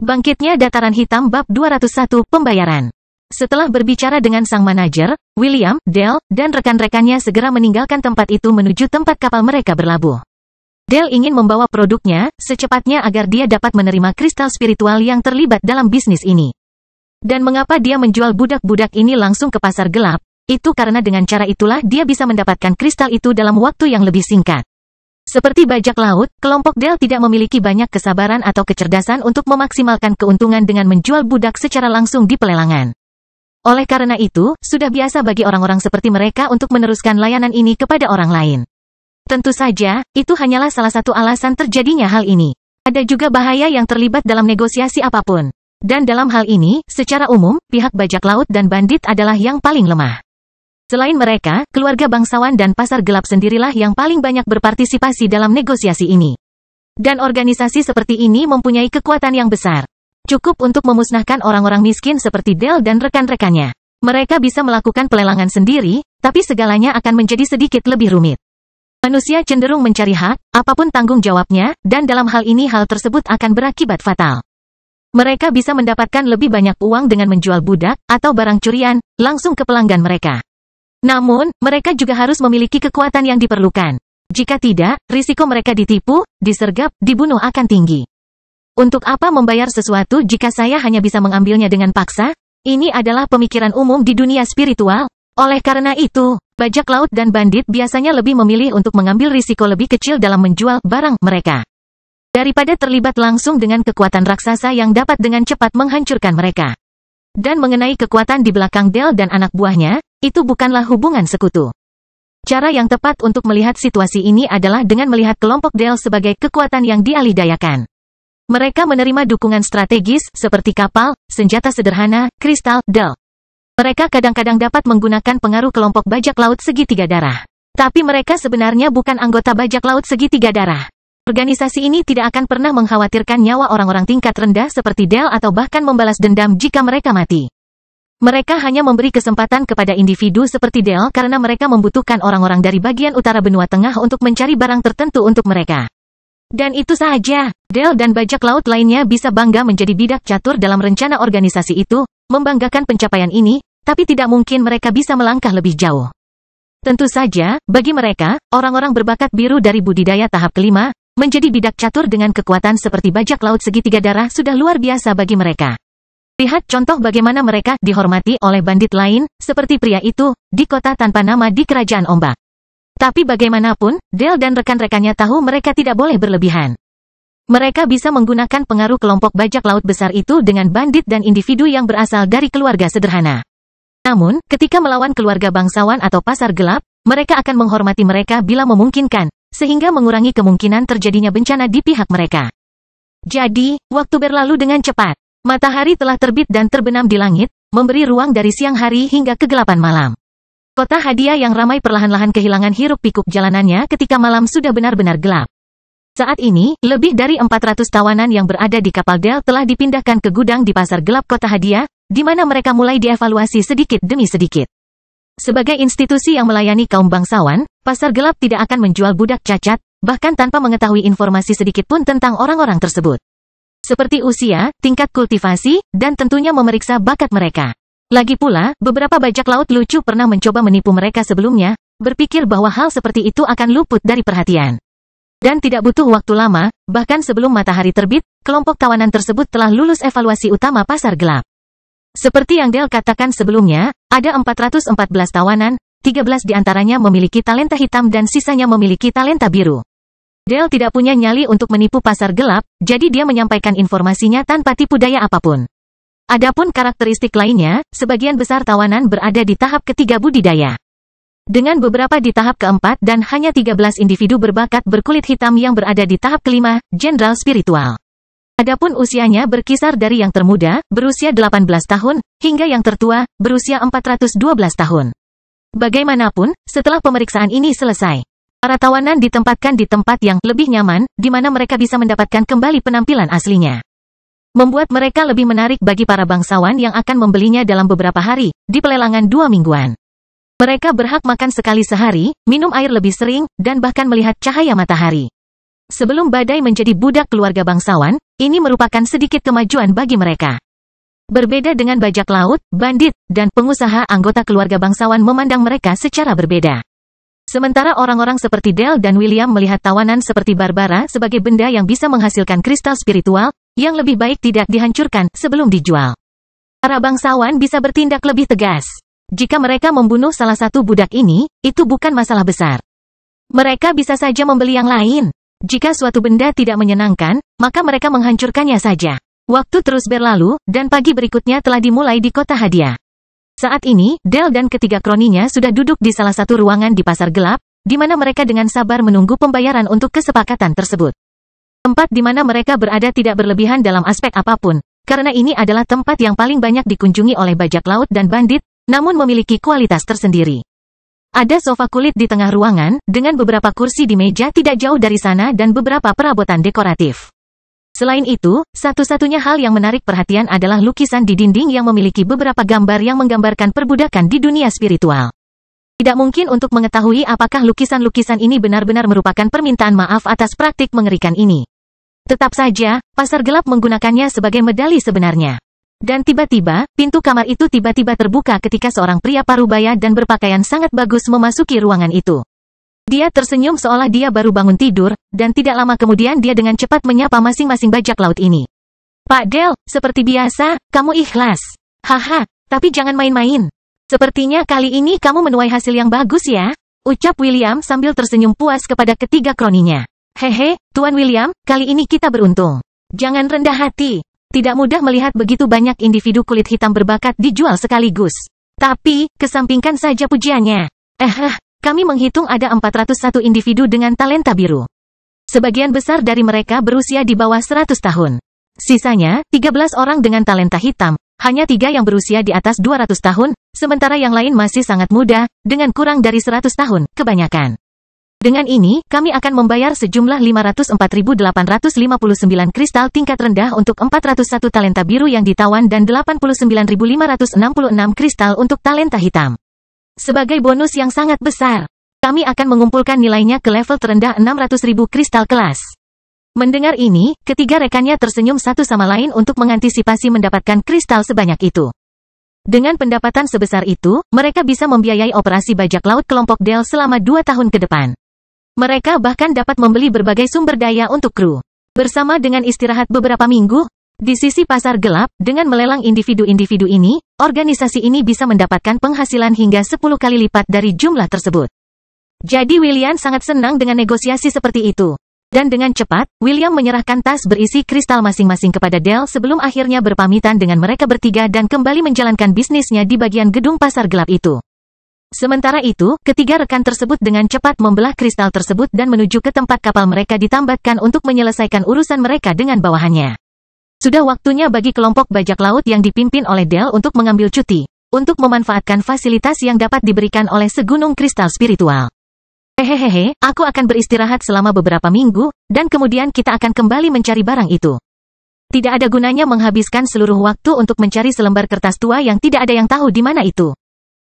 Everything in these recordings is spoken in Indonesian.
Bangkitnya Dataran Hitam Bab 201 Pembayaran. Setelah berbicara dengan sang manajer, William, Dale, dan rekan-rekannya segera meninggalkan tempat itu menuju tempat kapal mereka berlabuh. Dale ingin membawa produknya secepatnya agar dia dapat menerima kristal spiritual yang terlibat dalam bisnis ini. Dan mengapa dia menjual budak-budak ini langsung ke pasar gelap? Itu karena dengan cara itulah dia bisa mendapatkan kristal itu dalam waktu yang lebih singkat. Seperti bajak laut, kelompok Dale tidak memiliki banyak kesabaran atau kecerdasan untuk memaksimalkan keuntungan dengan menjual budak secara langsung di pelelangan. Oleh karena itu, sudah biasa bagi orang-orang seperti mereka untuk meneruskan layanan ini kepada orang lain. Tentu saja, itu hanyalah salah satu alasan terjadinya hal ini. Ada juga bahaya yang terlibat dalam negosiasi apapun. Dan dalam hal ini, secara umum, pihak bajak laut dan bandit adalah yang paling lemah. Selain mereka, keluarga bangsawan dan pasar gelap sendirilah yang paling banyak berpartisipasi dalam negosiasi ini. Dan organisasi seperti ini mempunyai kekuatan yang besar. Cukup untuk memusnahkan orang-orang miskin seperti Dale dan rekan-rekannya. Mereka bisa melakukan pelelangan sendiri, tapi segalanya akan menjadi sedikit lebih rumit. Manusia cenderung mencari hak, apapun tanggung jawabnya, dan dalam hal ini hal tersebut akan berakibat fatal. Mereka bisa mendapatkan lebih banyak uang dengan menjual budak, atau barang curian, langsung ke pelanggan mereka. Namun, mereka juga harus memiliki kekuatan yang diperlukan. Jika tidak, risiko mereka ditipu, disergap, dibunuh akan tinggi. Untuk apa membayar sesuatu jika saya hanya bisa mengambilnya dengan paksa? Ini adalah pemikiran umum di dunia spiritual. Oleh karena itu, bajak laut dan bandit biasanya lebih memilih untuk mengambil risiko lebih kecil dalam menjual barang mereka. Daripada terlibat langsung dengan kekuatan raksasa yang dapat dengan cepat menghancurkan mereka. Dan mengenai kekuatan di belakang Dale dan anak buahnya, itu bukanlah hubungan sekutu. Cara yang tepat untuk melihat situasi ini adalah dengan melihat kelompok Dale sebagai kekuatan yang dialihdayakan. Mereka menerima dukungan strategis, seperti kapal, senjata sederhana, kristal, Dale. Mereka kadang-kadang dapat menggunakan pengaruh kelompok bajak laut segitiga darah. Tapi mereka sebenarnya bukan anggota bajak laut segitiga darah. Organisasi ini tidak akan pernah mengkhawatirkan nyawa orang-orang tingkat rendah seperti Dale atau bahkan membalas dendam jika mereka mati. Mereka hanya memberi kesempatan kepada individu seperti Dale karena mereka membutuhkan orang-orang dari bagian utara benua tengah untuk mencari barang tertentu untuk mereka. Dan itu saja, Dale dan bajak laut lainnya bisa bangga menjadi bidak catur dalam rencana organisasi itu, membanggakan pencapaian ini, tapi tidak mungkin mereka bisa melangkah lebih jauh. Tentu saja, bagi mereka, orang-orang berbakat biru dari budidaya tahap kelima, menjadi bidak catur dengan kekuatan seperti bajak laut segitiga darah sudah luar biasa bagi mereka. Lihat contoh bagaimana mereka dihormati oleh bandit lain, seperti pria itu, di kota tanpa nama di Kerajaan Ombak. Tapi bagaimanapun, Dale dan rekan-rekannya tahu mereka tidak boleh berlebihan. Mereka bisa menggunakan pengaruh kelompok bajak laut besar itu dengan bandit dan individu yang berasal dari keluarga sederhana. Namun, ketika melawan keluarga bangsawan atau pasar gelap, mereka akan menghormati mereka bila memungkinkan, sehingga mengurangi kemungkinan terjadinya bencana di pihak mereka. Jadi, waktu berlalu dengan cepat. Matahari telah terbit dan terbenam di langit, memberi ruang dari siang hari hingga kegelapan malam. Kota hadiah yang ramai perlahan-lahan kehilangan hiruk-pikuk jalanannya ketika malam sudah benar-benar gelap. Saat ini, lebih dari 400 tawanan yang berada di kapal Dale telah dipindahkan ke gudang di pasar gelap kota hadiah, di mana mereka mulai dievaluasi sedikit demi sedikit. Sebagai institusi yang melayani kaum bangsawan, pasar gelap tidak akan menjual budak cacat, bahkan tanpa mengetahui informasi sedikit pun tentang orang-orang tersebut. Seperti usia, tingkat kultivasi, dan tentunya memeriksa bakat mereka. Lagi pula, beberapa bajak laut lucu pernah mencoba menipu mereka sebelumnya, berpikir bahwa hal seperti itu akan luput dari perhatian. Dan tidak butuh waktu lama, bahkan sebelum matahari terbit, kelompok tawanan tersebut telah lulus evaluasi utama pasar gelap. Seperti yang Dale katakan sebelumnya, ada 414 tawanan, 13 diantaranya memiliki talenta hitam dan sisanya memiliki talenta biru. Dale tidak punya nyali untuk menipu pasar gelap, jadi dia menyampaikan informasinya tanpa tipu daya apapun. Adapun karakteristik lainnya, sebagian besar tawanan berada di tahap ketiga budidaya. Dengan beberapa di tahap keempat dan hanya 13 individu berbakat berkulit hitam yang berada di tahap kelima, jenderal spiritual. Adapun usianya berkisar dari yang termuda, berusia 18 tahun, hingga yang tertua, berusia 412 tahun. Bagaimanapun, setelah pemeriksaan ini selesai, para tawanan ditempatkan di tempat yang lebih nyaman, di mana mereka bisa mendapatkan kembali penampilan aslinya. Membuat mereka lebih menarik bagi para bangsawan yang akan membelinya dalam beberapa hari, di pelelangan 2 mingguan. Mereka berhak makan sekali sehari, minum air lebih sering, dan bahkan melihat cahaya matahari. Sebelum badai menjadi budak keluarga bangsawan, ini merupakan sedikit kemajuan bagi mereka. Berbeda dengan bajak laut, bandit, dan pengusaha, anggota keluarga bangsawan memandang mereka secara berbeda. Sementara orang-orang seperti Dale dan William melihat tawanan seperti Barbara sebagai benda yang bisa menghasilkan kristal spiritual, yang lebih baik tidak dihancurkan sebelum dijual. Para bangsawan bisa bertindak lebih tegas. Jika mereka membunuh salah satu budak ini, itu bukan masalah besar. Mereka bisa saja membeli yang lain. Jika suatu benda tidak menyenangkan, maka mereka menghancurkannya saja. Waktu terus berlalu, dan pagi berikutnya telah dimulai di kota hadiah. Saat ini, Dale dan ketiga kroninya sudah duduk di salah satu ruangan di pasar gelap, di mana mereka dengan sabar menunggu pembayaran untuk kesepakatan tersebut. Tempat di mana mereka berada tidak berlebihan dalam aspek apapun, karena ini adalah tempat yang paling banyak dikunjungi oleh bajak laut dan bandit, namun memiliki kualitas tersendiri. Ada sofa kulit di tengah ruangan, dengan beberapa kursi di meja tidak jauh dari sana dan beberapa perabotan dekoratif. Selain itu, satu-satunya hal yang menarik perhatian adalah lukisan di dinding yang memiliki beberapa gambar yang menggambarkan perbudakan di dunia spiritual. Tidak mungkin untuk mengetahui apakah lukisan-lukisan ini benar-benar merupakan permintaan maaf atas praktik mengerikan ini. Tetap saja, pasar gelap menggunakannya sebagai medali sebenarnya. Dan tiba-tiba, pintu kamar itu tiba-tiba terbuka ketika seorang pria parubaya dan berpakaian sangat bagus memasuki ruangan itu. Dia tersenyum seolah dia baru bangun tidur, dan tidak lama kemudian dia dengan cepat menyapa masing-masing bajak laut ini. Pak Dale, seperti biasa, kamu ikhlas. Haha, tapi jangan main-main. Sepertinya kali ini kamu menuai hasil yang bagus ya, ucap William sambil tersenyum puas kepada ketiga kroninya. Hehe, Tuan William, kali ini kita beruntung. Jangan rendah hati. Tidak mudah melihat begitu banyak individu kulit hitam berbakat dijual sekaligus. Tapi, kesampingkan saja pujiannya. Kami menghitung ada 401 individu dengan talenta biru. Sebagian besar dari mereka berusia di bawah 100 tahun. Sisanya, 13 orang dengan talenta hitam, hanya 3 yang berusia di atas 200 tahun, sementara yang lain masih sangat muda, dengan kurang dari 100 tahun, kebanyakan. Dengan ini, kami akan membayar sejumlah 504.859 kristal tingkat rendah untuk 401 talenta biru yang ditawan dan 89.566 kristal untuk talenta hitam. Sebagai bonus yang sangat besar, kami akan mengumpulkan nilainya ke level terendah 600.000 kristal kelas. Mendengar ini, ketiga rekannya tersenyum satu sama lain untuk mengantisipasi mendapatkan kristal sebanyak itu. Dengan pendapatan sebesar itu, mereka bisa membiayai operasi bajak laut kelompok Dale selama 2 tahun ke depan. Mereka bahkan dapat membeli berbagai sumber daya untuk kru. Bersama dengan istirahat beberapa minggu, di sisi pasar gelap, dengan melelang individu-individu ini, organisasi ini bisa mendapatkan penghasilan hingga 10 kali lipat dari jumlah tersebut. Jadi William sangat senang dengan negosiasi seperti itu. Dan dengan cepat, William menyerahkan tas berisi kristal masing-masing kepada Dale sebelum akhirnya berpamitan dengan mereka bertiga dan kembali menjalankan bisnisnya di bagian gedung pasar gelap itu. Sementara itu, ketiga rekan tersebut dengan cepat membelah kristal tersebut dan menuju ke tempat kapal mereka ditambatkan untuk menyelesaikan urusan mereka dengan bawahannya. Sudah waktunya bagi kelompok bajak laut yang dipimpin oleh Dale untuk mengambil cuti, untuk memanfaatkan fasilitas yang dapat diberikan oleh segunung kristal spiritual. Hehehe, aku akan beristirahat selama beberapa minggu, dan kemudian kita akan kembali mencari barang itu. Tidak ada gunanya menghabiskan seluruh waktu untuk mencari selembar kertas tua yang tidak ada yang tahu di mana itu.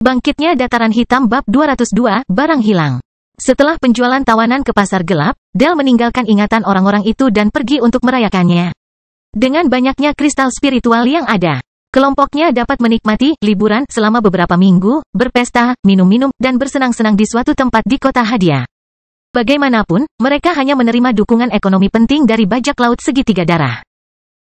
Bangkitnya Dataran Hitam bab 202, barang hilang. Setelah penjualan tawanan ke pasar gelap, Dale meninggalkan ingatan orang-orang itu dan pergi untuk merayakannya. Dengan banyaknya kristal spiritual yang ada, kelompoknya dapat menikmati liburan selama beberapa minggu, berpesta, minum-minum, dan bersenang-senang di suatu tempat di kota hadiah. Bagaimanapun, mereka hanya menerima dukungan ekonomi penting dari bajak laut segitiga darah.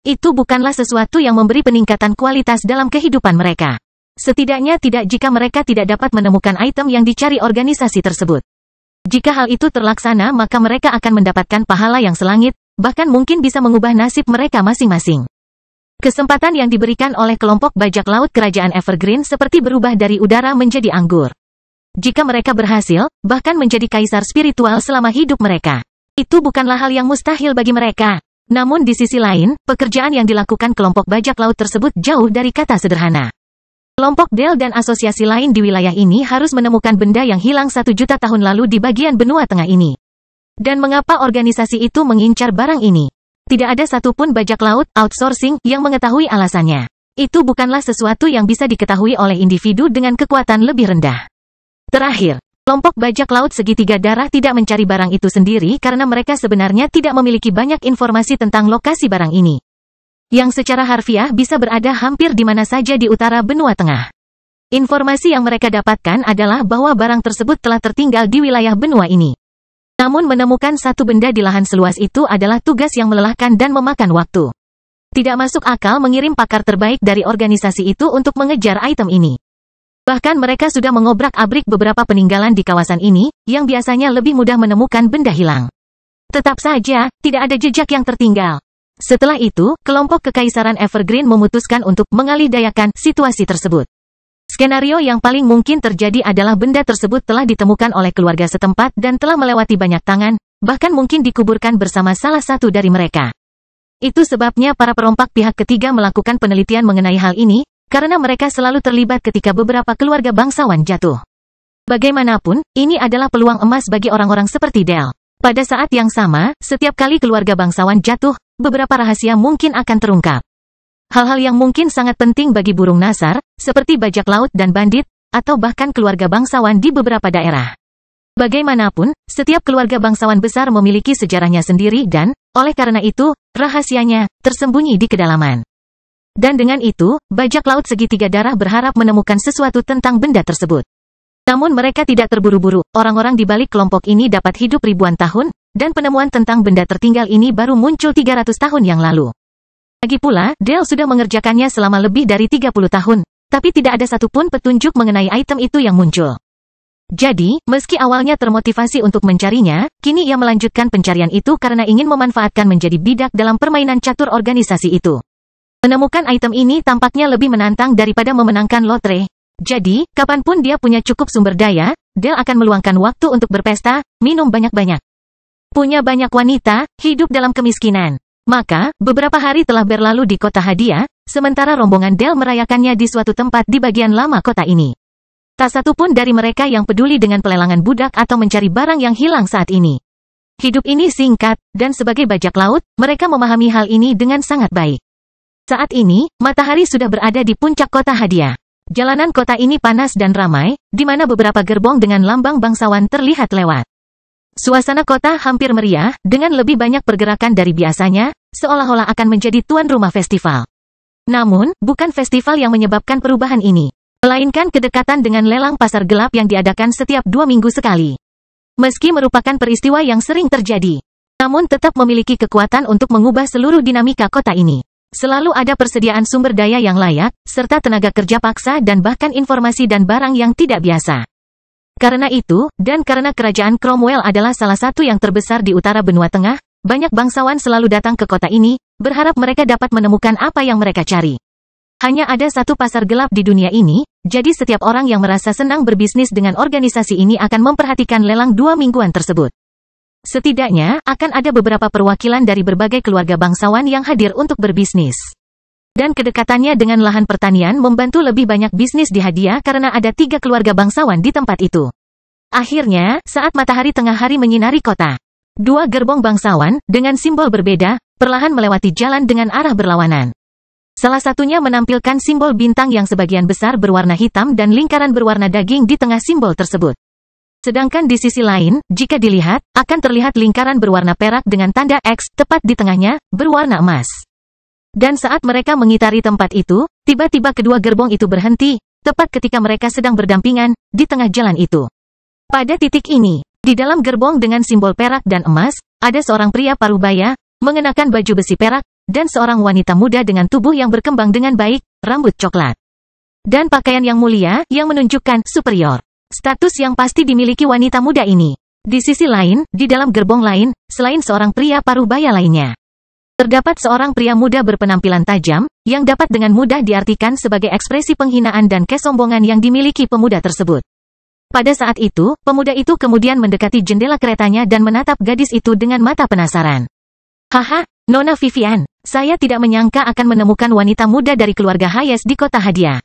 Itu bukanlah sesuatu yang memberi peningkatan kualitas dalam kehidupan mereka. Setidaknya tidak jika mereka tidak dapat menemukan item yang dicari organisasi tersebut. Jika hal itu terlaksana maka mereka akan mendapatkan pahala yang selangit, bahkan mungkin bisa mengubah nasib mereka masing-masing. Kesempatan yang diberikan oleh kelompok bajak laut kerajaan Evergreen seperti berubah dari udara menjadi anggur. Jika mereka berhasil, bahkan menjadi kaisar spiritual selama hidup mereka. Itu bukanlah hal yang mustahil bagi mereka. Namun di sisi lain, pekerjaan yang dilakukan kelompok bajak laut tersebut jauh dari kata sederhana. Kelompok Dale dan asosiasi lain di wilayah ini harus menemukan benda yang hilang 1 juta tahun lalu di bagian benua tengah ini. Dan mengapa organisasi itu mengincar barang ini? Tidak ada satupun bajak laut outsourcing yang mengetahui alasannya. Itu bukanlah sesuatu yang bisa diketahui oleh individu dengan kekuatan lebih rendah. Terakhir, Kelompok bajak laut segitiga darah tidak mencari barang itu sendiri karena mereka sebenarnya tidak memiliki banyak informasi tentang lokasi barang ini, yang secara harfiah bisa berada hampir di mana saja di utara benua tengah. Informasi yang mereka dapatkan adalah bahwa barang tersebut telah tertinggal di wilayah benua ini. Namun menemukan satu benda di lahan seluas itu adalah tugas yang melelahkan dan memakan waktu. Tidak masuk akal mengirim pakar terbaik dari organisasi itu untuk mengejar item ini. Bahkan mereka sudah mengobrak-abrik beberapa peninggalan di kawasan ini, yang biasanya lebih mudah menemukan benda hilang. Tetap saja, tidak ada jejak yang tertinggal. Setelah itu, kelompok Kekaisaran Evergreen memutuskan untuk mengalihdayakan situasi tersebut. Skenario yang paling mungkin terjadi adalah benda tersebut telah ditemukan oleh keluarga setempat dan telah melewati banyak tangan, bahkan mungkin dikuburkan bersama salah satu dari mereka. Itu sebabnya para perompak pihak ketiga melakukan penelitian mengenai hal ini, karena mereka selalu terlibat ketika beberapa keluarga bangsawan jatuh. Bagaimanapun, ini adalah peluang emas bagi orang-orang seperti Del. Pada saat yang sama, setiap kali keluarga bangsawan jatuh, beberapa rahasia mungkin akan terungkap. Hal-hal yang mungkin sangat penting bagi burung nasar, seperti bajak laut dan bandit, atau bahkan keluarga bangsawan di beberapa daerah. Bagaimanapun, setiap keluarga bangsawan besar memiliki sejarahnya sendiri dan, oleh karena itu, rahasianya tersembunyi di kedalaman. Dan dengan itu, bajak laut segitiga darah berharap menemukan sesuatu tentang benda tersebut. Namun mereka tidak terburu-buru, orang-orang di balik kelompok ini dapat hidup ribuan tahun, dan penemuan tentang benda tertinggal ini baru muncul 300 tahun yang lalu. Lagi pula, Del sudah mengerjakannya selama lebih dari 30 tahun, tapi tidak ada satupun petunjuk mengenai item itu yang muncul. Jadi, meski awalnya termotivasi untuk mencarinya, kini ia melanjutkan pencarian itu karena ingin memanfaatkan menjadi bidak dalam permainan catur organisasi itu. Menemukan item ini tampaknya lebih menantang daripada memenangkan lotre. Jadi, kapanpun dia punya cukup sumber daya, Del akan meluangkan waktu untuk berpesta, minum banyak-banyak. Punya banyak wanita, hidup dalam kemiskinan. Maka, beberapa hari telah berlalu di kota hadiah, sementara rombongan Del merayakannya di suatu tempat di bagian lama kota ini. Tak satu pun dari mereka yang peduli dengan pelelangan budak atau mencari barang yang hilang saat ini. Hidup ini singkat, dan sebagai bajak laut, mereka memahami hal ini dengan sangat baik. Saat ini, matahari sudah berada di puncak kota hadiah. Jalanan kota ini panas dan ramai, di mana beberapa gerbong dengan lambang bangsawan terlihat lewat. Suasana kota hampir meriah, dengan lebih banyak pergerakan dari biasanya, seolah-olah akan menjadi tuan rumah festival. Namun, bukan festival yang menyebabkan perubahan ini, melainkan kedekatan dengan lelang pasar gelap yang diadakan setiap 2 minggu sekali. Meski merupakan peristiwa yang sering terjadi, namun tetap memiliki kekuatan untuk mengubah seluruh dinamika kota ini. Selalu ada persediaan sumber daya yang layak, serta tenaga kerja paksa dan bahkan informasi dan barang yang tidak biasa. Karena itu, dan karena kerajaan Cromwell adalah salah satu yang terbesar di utara benua tengah, banyak bangsawan selalu datang ke kota ini, berharap mereka dapat menemukan apa yang mereka cari. Hanya ada satu pasar gelap di dunia ini, jadi setiap orang yang merasa senang berbisnis dengan organisasi ini akan memperhatikan lelang 2 mingguan tersebut. Setidaknya, akan ada beberapa perwakilan dari berbagai keluarga bangsawan yang hadir untuk berbisnis. Dan kedekatannya dengan lahan pertanian membantu lebih banyak bisnis di hadiah karena ada 3 keluarga bangsawan di tempat itu. Akhirnya, saat matahari tengah hari menyinari kota, 2 gerbong bangsawan, dengan simbol berbeda, perlahan melewati jalan dengan arah berlawanan. Salah satunya menampilkan simbol bintang yang sebagian besar berwarna hitam dan lingkaran berwarna daging di tengah simbol tersebut. Sedangkan di sisi lain, jika dilihat, akan terlihat lingkaran berwarna perak dengan tanda X, tepat di tengahnya, berwarna emas. Dan saat mereka mengitari tempat itu, tiba-tiba kedua gerbong itu berhenti, tepat ketika mereka sedang berdampingan, di tengah jalan itu. Pada titik ini, di dalam gerbong dengan simbol perak dan emas, ada seorang pria parubaya, mengenakan baju besi perak, dan seorang wanita muda dengan tubuh yang berkembang dengan baik, rambut coklat. Dan pakaian yang mulia, yang menunjukkan superior. Status yang pasti dimiliki wanita muda ini. Di sisi lain, di dalam gerbong lain, selain seorang pria parubaya lainnya, terdapat seorang pria muda berpenampilan tajam, yang dapat dengan mudah diartikan sebagai ekspresi penghinaan dan kesombongan yang dimiliki pemuda tersebut. Pada saat itu, pemuda itu kemudian mendekati jendela keretanya dan menatap gadis itu dengan mata penasaran. Haha, Nona Vivian, saya tidak menyangka akan menemukan wanita muda dari keluarga Hayes di kota hadiah.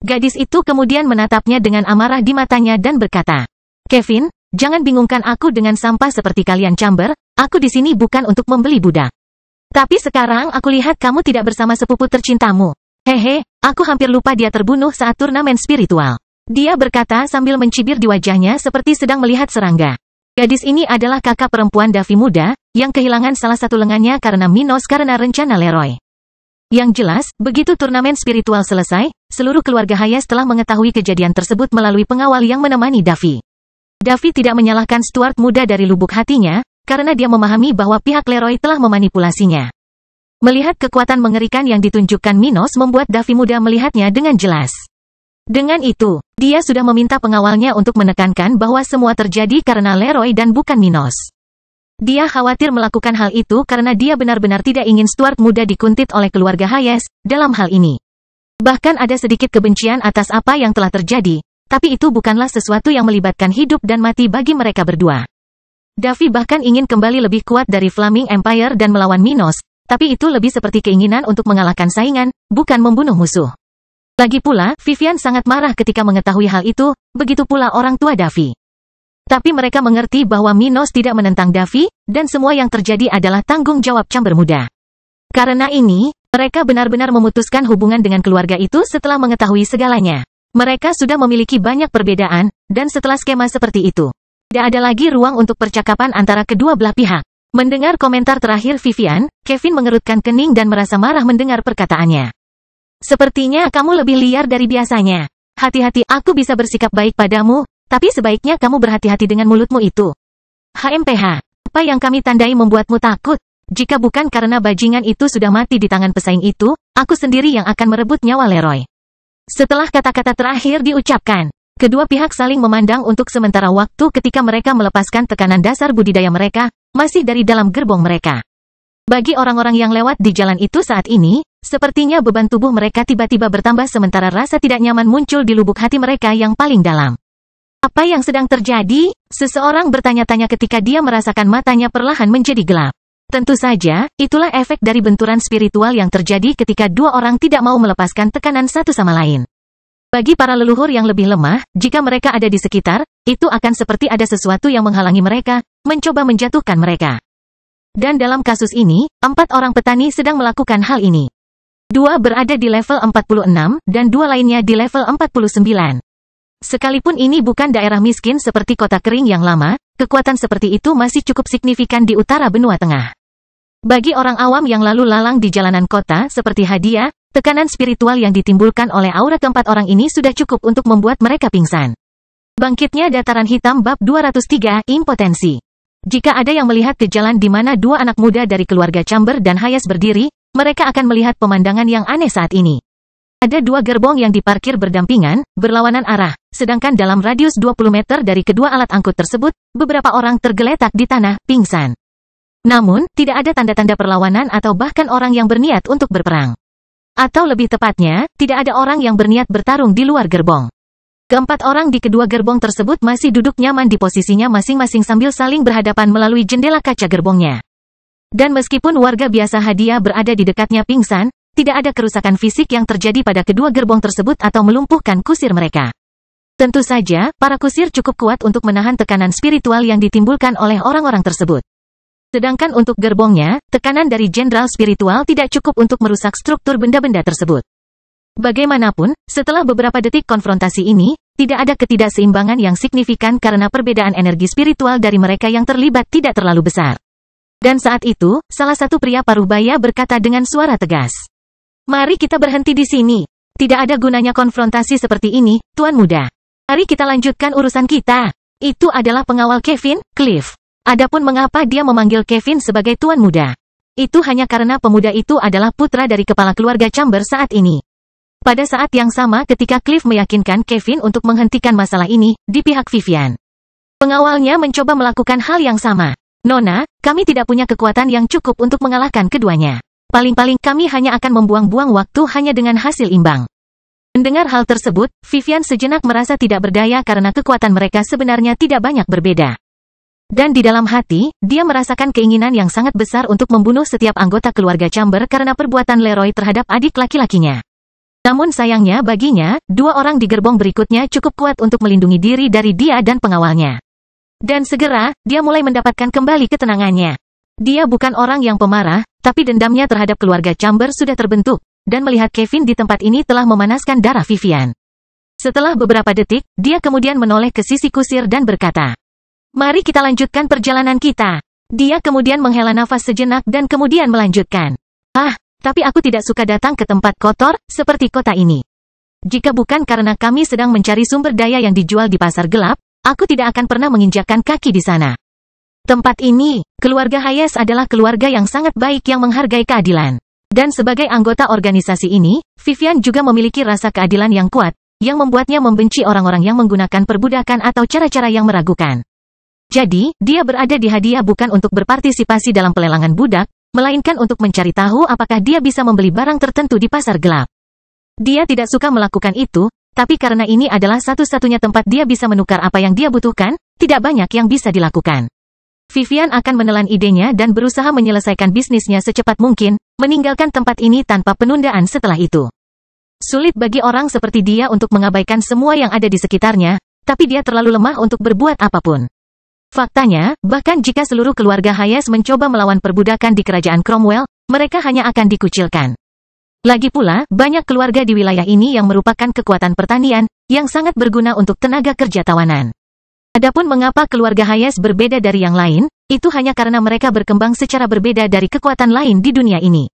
Gadis itu kemudian menatapnya dengan amarah di matanya dan berkata, Kevin, jangan bingungkan aku dengan sampah seperti kalian Chamber, aku di sini bukan untuk membeli budak. Tapi sekarang aku lihat kamu tidak bersama sepupu tercintamu. Hehe, aku hampir lupa dia terbunuh saat turnamen spiritual. Dia berkata sambil mencibir di wajahnya seperti sedang melihat serangga. Gadis ini adalah kakak perempuan Davi muda, yang kehilangan salah satu lengannya karena Minos karena rencana Leroy. Yang jelas, begitu turnamen spiritual selesai, seluruh keluarga Hayes telah mengetahui kejadian tersebut melalui pengawal yang menemani Davi. Davi tidak menyalahkan Stuart muda dari lubuk hatinya, karena dia memahami bahwa pihak Leroy telah memanipulasinya. Melihat kekuatan mengerikan yang ditunjukkan Minos membuat Davi muda melihatnya dengan jelas. Dengan itu, dia sudah meminta pengawalnya untuk menekankan bahwa semua terjadi karena Leroy dan bukan Minos. Dia khawatir melakukan hal itu karena dia benar-benar tidak ingin Stuart muda dikuntit oleh keluarga Hayes dalam hal ini. Bahkan ada sedikit kebencian atas apa yang telah terjadi, tapi itu bukanlah sesuatu yang melibatkan hidup dan mati bagi mereka berdua. Davi bahkan ingin kembali lebih kuat dari Flaming Empire dan melawan Minos, tapi itu lebih seperti keinginan untuk mengalahkan saingan, bukan membunuh musuh. Lagi pula, Vivian sangat marah ketika mengetahui hal itu, begitu pula orang tua Davi. Tapi mereka mengerti bahwa Minos tidak menentang Davi, dan semua yang terjadi adalah tanggung jawab Chamber Muda. Karena ini, mereka benar-benar memutuskan hubungan dengan keluarga itu setelah mengetahui segalanya. Mereka sudah memiliki banyak perbedaan, dan setelah skema seperti itu, tidak ada lagi ruang untuk percakapan antara kedua belah pihak. Mendengar komentar terakhir Vivian, Kevin mengerutkan kening dan merasa marah mendengar perkataannya. Sepertinya kamu lebih liar dari biasanya. Hati-hati, aku bisa bersikap baik padamu, tapi sebaiknya kamu berhati-hati dengan mulutmu itu. HMPH, apa yang kami tandai membuatmu takut? Jika bukan karena bajingan itu sudah mati di tangan pesaing itu, aku sendiri yang akan merebut nyawa Leroy. Setelah kata-kata terakhir diucapkan, kedua pihak saling memandang untuk sementara waktu ketika mereka melepaskan tekanan dasar budidaya mereka, masih dari dalam gerbong mereka. Bagi orang-orang yang lewat di jalan itu saat ini, sepertinya beban tubuh mereka tiba-tiba bertambah sementara rasa tidak nyaman muncul di lubuk hati mereka yang paling dalam. Apa yang sedang terjadi? Seseorang bertanya-tanya ketika dia merasakan matanya perlahan menjadi gelap. Tentu saja, itulah efek dari benturan spiritual yang terjadi ketika dua orang tidak mau melepaskan tekanan satu sama lain. Bagi para leluhur yang lebih lemah, jika mereka ada di sekitar, itu akan seperti ada sesuatu yang menghalangi mereka, mencoba menjatuhkan mereka. Dan dalam kasus ini, 4 orang petani sedang melakukan hal ini. 2 berada di level 46, dan 2 lainnya di level 49. Sekalipun ini bukan daerah miskin seperti kota kering yang lama, kekuatan seperti itu masih cukup signifikan di utara benua tengah. Bagi orang awam yang lalu lalang di jalanan kota seperti Hadia, tekanan spiritual yang ditimbulkan oleh aura keempat orang ini sudah cukup untuk membuat mereka pingsan. Bangkitnya dataran hitam bab 203, impotensi. Jika ada yang melihat ke jalan di mana 2 anak muda dari keluarga Chamber dan Hayes berdiri, mereka akan melihat pemandangan yang aneh saat ini. Ada 2 gerbong yang diparkir berdampingan, berlawanan arah, sedangkan dalam radius 20 meter dari kedua alat angkut tersebut, beberapa orang tergeletak di tanah, pingsan. Namun, tidak ada tanda-tanda perlawanan atau bahkan orang yang berniat untuk berperang. Atau lebih tepatnya, tidak ada orang yang berniat bertarung di luar gerbong. Keempat orang di kedua gerbong tersebut masih duduk nyaman di posisinya masing-masing sambil saling berhadapan melalui jendela kaca gerbongnya. Dan meskipun warga biasa Hadia berada di dekatnya pingsan, tidak ada kerusakan fisik yang terjadi pada kedua gerbong tersebut atau melumpuhkan kusir mereka. Tentu saja, para kusir cukup kuat untuk menahan tekanan spiritual yang ditimbulkan oleh orang-orang tersebut. Sedangkan untuk gerbongnya, tekanan dari jenderal spiritual tidak cukup untuk merusak struktur benda-benda tersebut. Bagaimanapun, setelah beberapa detik konfrontasi ini, tidak ada ketidakseimbangan yang signifikan karena perbedaan energi spiritual dari mereka yang terlibat tidak terlalu besar. Dan saat itu, salah satu pria parubaya berkata dengan suara tegas. Mari kita berhenti di sini. Tidak ada gunanya konfrontasi seperti ini, Tuan Muda. Mari kita lanjutkan urusan kita. Itu adalah pengawal Kevin, Cliff. Adapun mengapa dia memanggil Kevin sebagai Tuan Muda. Itu hanya karena pemuda itu adalah putra dari kepala keluarga Chamber saat ini. Pada saat yang sama ketika Cliff meyakinkan Kevin untuk menghentikan masalah ini, di pihak Vivian. Pengawalnya mencoba melakukan hal yang sama. Nona, kami tidak punya kekuatan yang cukup untuk mengalahkan keduanya. Paling-paling kami hanya akan membuang-buang waktu hanya dengan hasil imbang. Mendengar hal tersebut, Vivian sejenak merasa tidak berdaya karena kekuatan mereka sebenarnya tidak banyak berbeda. Dan di dalam hati, dia merasakan keinginan yang sangat besar untuk membunuh setiap anggota keluarga Chamber karena perbuatan Leroy terhadap adik laki-lakinya. Namun sayangnya baginya, 2 orang di gerbong berikutnya cukup kuat untuk melindungi diri dari dia dan pengawalnya. Dan segera, dia mulai mendapatkan kembali ketenangannya. Dia bukan orang yang pemarah, tapi dendamnya terhadap keluarga Chamber sudah terbentuk, dan melihat Kevin di tempat ini telah memanaskan darah Vivian. Setelah beberapa detik, dia kemudian menoleh ke sisi kusir dan berkata, "Mari kita lanjutkan perjalanan kita." Dia kemudian menghela nafas sejenak dan kemudian melanjutkan, tapi aku tidak suka datang ke tempat kotor, seperti kota ini. Jika bukan karena kami sedang mencari sumber daya yang dijual di pasar gelap, aku tidak akan pernah menginjakkan kaki di sana. Tempat ini, keluarga Hayes adalah keluarga yang sangat baik yang menghargai keadilan. Dan sebagai anggota organisasi ini, Vivian juga memiliki rasa keadilan yang kuat, yang membuatnya membenci orang-orang yang menggunakan perbudakan atau cara-cara yang meragukan. Jadi, dia berada di hadiah bukan untuk berpartisipasi dalam pelelangan budak, melainkan untuk mencari tahu apakah dia bisa membeli barang tertentu di pasar gelap. Dia tidak suka melakukan itu, tapi karena ini adalah satu-satunya tempat dia bisa menukar apa yang dia butuhkan, tidak banyak yang bisa dilakukan. Vivian akan menelan idenya dan berusaha menyelesaikan bisnisnya secepat mungkin, meninggalkan tempat ini tanpa penundaan setelah itu. Sulit bagi orang seperti dia untuk mengabaikan semua yang ada di sekitarnya, tapi dia terlalu lemah untuk berbuat apapun. Faktanya, bahkan jika seluruh keluarga Hayes mencoba melawan perbudakan di kerajaan Cromwell, mereka hanya akan dikucilkan. Lagi pula, banyak keluarga di wilayah ini yang merupakan kekuatan pertanian, yang sangat berguna untuk tenaga kerja tawanan. Adapun mengapa keluarga Hayes berbeda dari yang lain, itu hanya karena mereka berkembang secara berbeda dari kekuatan lain di dunia ini.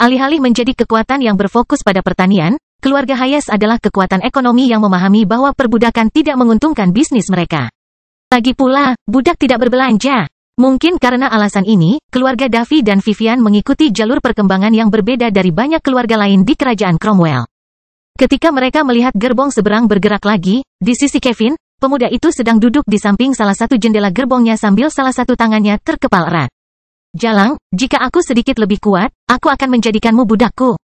Alih-alih menjadi kekuatan yang berfokus pada pertanian, keluarga Hayes adalah kekuatan ekonomi yang memahami bahwa perbudakan tidak menguntungkan bisnis mereka. Lagi pula, budak tidak berbelanja. Mungkin karena alasan ini, keluarga Davy dan Vivian mengikuti jalur perkembangan yang berbeda dari banyak keluarga lain di kerajaan Cromwell. Ketika mereka melihat gerbong seberang bergerak lagi, di sisi Kevin, pemuda itu sedang duduk di samping salah satu jendela gerbongnya sambil salah satu tangannya terkepal erat. "Jalang, jika aku sedikit lebih kuat, aku akan menjadikanmu budakku."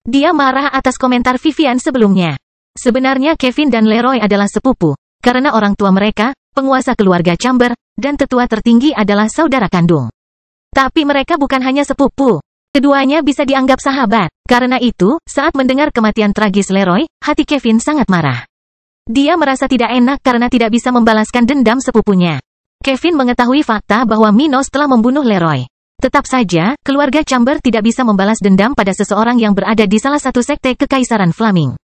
Dia marah atas komentar Vivian sebelumnya. Sebenarnya Kevin dan Leroy adalah sepupu, karena orang tua mereka, penguasa keluarga Chamber, dan tetua tertinggi adalah saudara kandung. Tapi mereka bukan hanya sepupu. Keduanya bisa dianggap sahabat. Karena itu, saat mendengar kematian tragis Leroy, hati Kevin sangat marah. Dia merasa tidak enak karena tidak bisa membalaskan dendam sepupunya. Kevin mengetahui fakta bahwa Minos telah membunuh Leroy. Tetap saja, keluarga Chamber tidak bisa membalas dendam pada seseorang yang berada di salah satu sekte kekaisaran Flaming.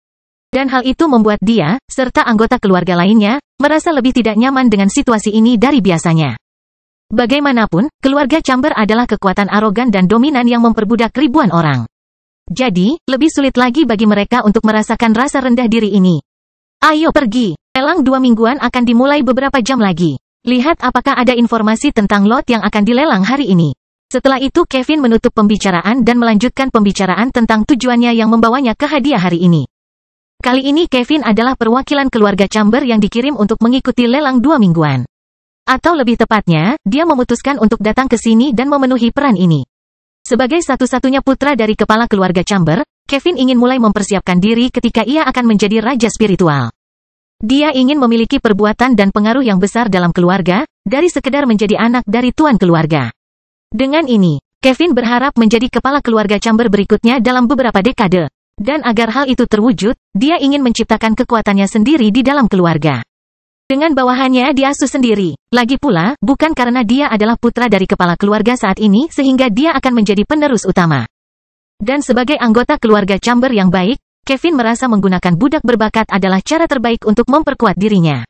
Dan hal itu membuat dia, serta anggota keluarga lainnya, merasa lebih tidak nyaman dengan situasi ini dari biasanya. Bagaimanapun, keluarga Chamber adalah kekuatan arogan dan dominan yang memperbudak ribuan orang. Jadi, lebih sulit lagi bagi mereka untuk merasakan rasa rendah diri ini. "Ayo pergi. Lelang 2 mingguan akan dimulai beberapa jam lagi. Lihat apakah ada informasi tentang lot yang akan dilelang hari ini." Setelah itu Kevin menutup pembicaraan dan melanjutkan pembicaraan tentang tujuannya yang membawanya ke hadiah hari ini. Kali ini Kevin adalah perwakilan keluarga Chamber yang dikirim untuk mengikuti lelang 2 mingguan. Atau lebih tepatnya, dia memutuskan untuk datang ke sini dan memenuhi peran ini. Sebagai satu-satunya putra dari kepala keluarga Chamber, Kevin ingin mulai mempersiapkan diri ketika ia akan menjadi raja spiritual. Dia ingin memiliki perbuatan dan pengaruh yang besar dalam keluarga, dari sekedar menjadi anak dari tuan keluarga. Dengan ini, Kevin berharap menjadi kepala keluarga Chamber berikutnya dalam beberapa dekade. Dan agar hal itu terwujud, dia ingin menciptakan kekuatannya sendiri di dalam keluarga. Dengan bawahannya diasuh sendiri. Lagi pula, bukan karena dia adalah putra dari kepala keluarga saat ini sehingga dia akan menjadi penerus utama. Dan sebagai anggota keluarga Chamber yang baik, Kevin merasa menggunakan budak berbakat adalah cara terbaik untuk memperkuat dirinya.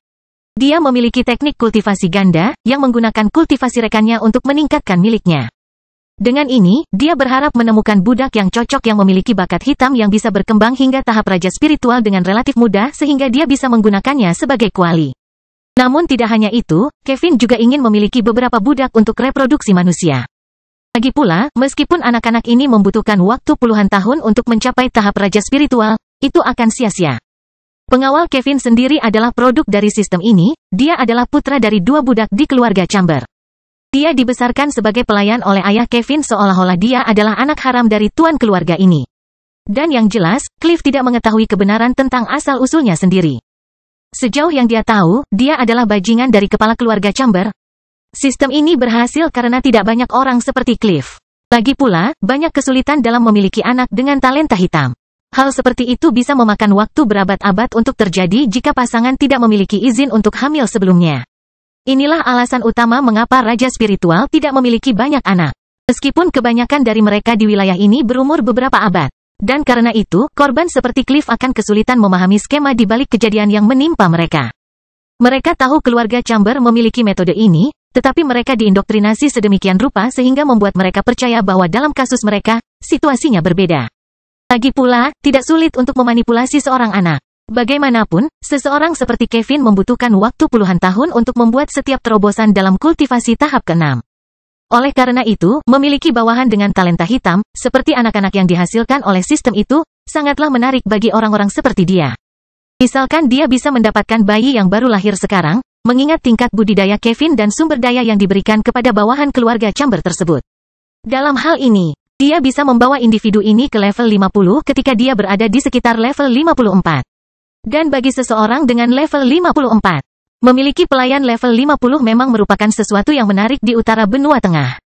Dia memiliki teknik kultivasi ganda, yang menggunakan kultivasi rekannya untuk meningkatkan miliknya. Dengan ini, dia berharap menemukan budak yang cocok yang memiliki bakat hitam yang bisa berkembang hingga tahap raja spiritual dengan relatif mudah sehingga dia bisa menggunakannya sebagai kuali. Namun tidak hanya itu, Kevin juga ingin memiliki beberapa budak untuk reproduksi manusia. Lagi pula, meskipun anak-anak ini membutuhkan waktu puluhan tahun untuk mencapai tahap raja spiritual, itu akan sia-sia. Pengawal Kevin sendiri adalah produk dari sistem ini, dia adalah putra dari 2 budak di keluarga Chamber. Dia dibesarkan sebagai pelayan oleh ayah Kevin seolah-olah dia adalah anak haram dari tuan keluarga ini. Dan yang jelas, Cliff tidak mengetahui kebenaran tentang asal-usulnya sendiri. Sejauh yang dia tahu, dia adalah bajingan dari kepala keluarga Chamber. Sistem ini berhasil karena tidak banyak orang seperti Cliff. Lagi pula, banyak kesulitan dalam memiliki anak dengan talenta hitam. Hal seperti itu bisa memakan waktu berabad-abad untuk terjadi jika pasangan tidak memiliki izin untuk hamil sebelumnya. Inilah alasan utama mengapa raja spiritual tidak memiliki banyak anak. Meskipun kebanyakan dari mereka di wilayah ini berumur beberapa abad. Dan karena itu, korban seperti Cliff akan kesulitan memahami skema di balik kejadian yang menimpa mereka. Mereka tahu keluarga Chamber memiliki metode ini, tetapi mereka diindoktrinasi sedemikian rupa sehingga membuat mereka percaya bahwa dalam kasus mereka, situasinya berbeda. Lagi pula, tidak sulit untuk memanipulasi seorang anak. Bagaimanapun, seseorang seperti Kevin membutuhkan waktu puluhan tahun untuk membuat setiap terobosan dalam kultivasi tahap ke-6. Oleh karena itu, memiliki bawahan dengan talenta hitam, seperti anak-anak yang dihasilkan oleh sistem itu, sangatlah menarik bagi orang-orang seperti dia. Misalkan dia bisa mendapatkan bayi yang baru lahir sekarang, mengingat tingkat budidaya Kevin dan sumber daya yang diberikan kepada bawahan keluarga Chamber tersebut. Dalam hal ini, dia bisa membawa individu ini ke level 50 ketika dia berada di sekitar level 54. Dan bagi seseorang dengan level 54, memiliki pelayan level 50 memang merupakan sesuatu yang menarik di utara benua tengah.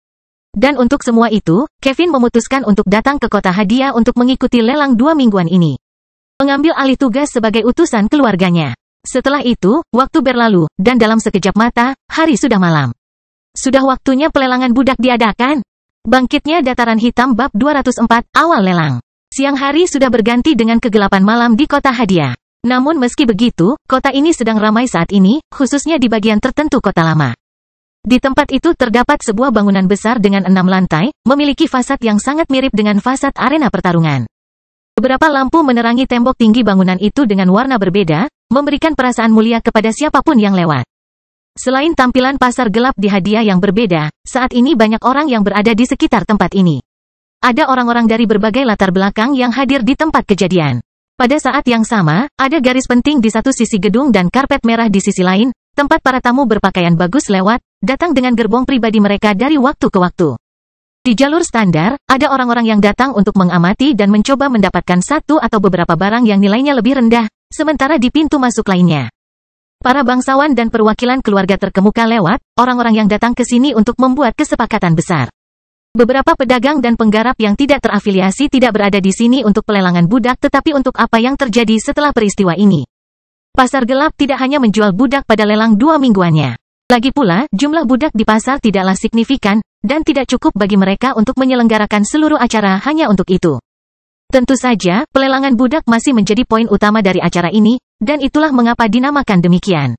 Dan untuk semua itu, Kevin memutuskan untuk datang ke kota hadiah untuk mengikuti lelang 2 mingguan ini. Mengambil alih tugas sebagai utusan keluarganya. Setelah itu, waktu berlalu, dan dalam sekejap mata, hari sudah malam. Sudah waktunya pelelangan budak diadakan. Bangkitnya dataran hitam bab 204, awal lelang. Siang hari sudah berganti dengan kegelapan malam di kota hadiah. Namun meski begitu, kota ini sedang ramai saat ini, khususnya di bagian tertentu kota lama. Di tempat itu terdapat sebuah bangunan besar dengan 6 lantai, memiliki fasad yang sangat mirip dengan fasad arena pertarungan. Beberapa lampu menerangi tembok tinggi bangunan itu dengan warna berbeda, memberikan perasaan mulia kepada siapapun yang lewat. Selain tampilan pasar gelap di hadiah yang berbeda, saat ini banyak orang yang berada di sekitar tempat ini. Ada orang-orang dari berbagai latar belakang yang hadir di tempat kejadian. Pada saat yang sama, ada garis penting di satu sisi gedung dan karpet merah di sisi lain, tempat para tamu berpakaian bagus lewat, datang dengan gerbong pribadi mereka dari waktu ke waktu. Di jalur standar, ada orang-orang yang datang untuk mengamati dan mencoba mendapatkan satu atau beberapa barang yang nilainya lebih rendah, sementara di pintu masuk lainnya. Para bangsawan dan perwakilan keluarga terkemuka lewat, orang-orang yang datang ke sini untuk membuat kesepakatan besar. Beberapa pedagang dan penggarap yang tidak terafiliasi tidak berada di sini untuk pelelangan budak tetapi untuk apa yang terjadi setelah peristiwa ini. Pasar gelap tidak hanya menjual budak pada lelang 2 mingguannya. Lagi pula, jumlah budak di pasar tidaklah signifikan, dan tidak cukup bagi mereka untuk menyelenggarakan seluruh acara hanya untuk itu. Tentu saja, pelelangan budak masih menjadi poin utama dari acara ini, dan itulah mengapa dinamakan demikian.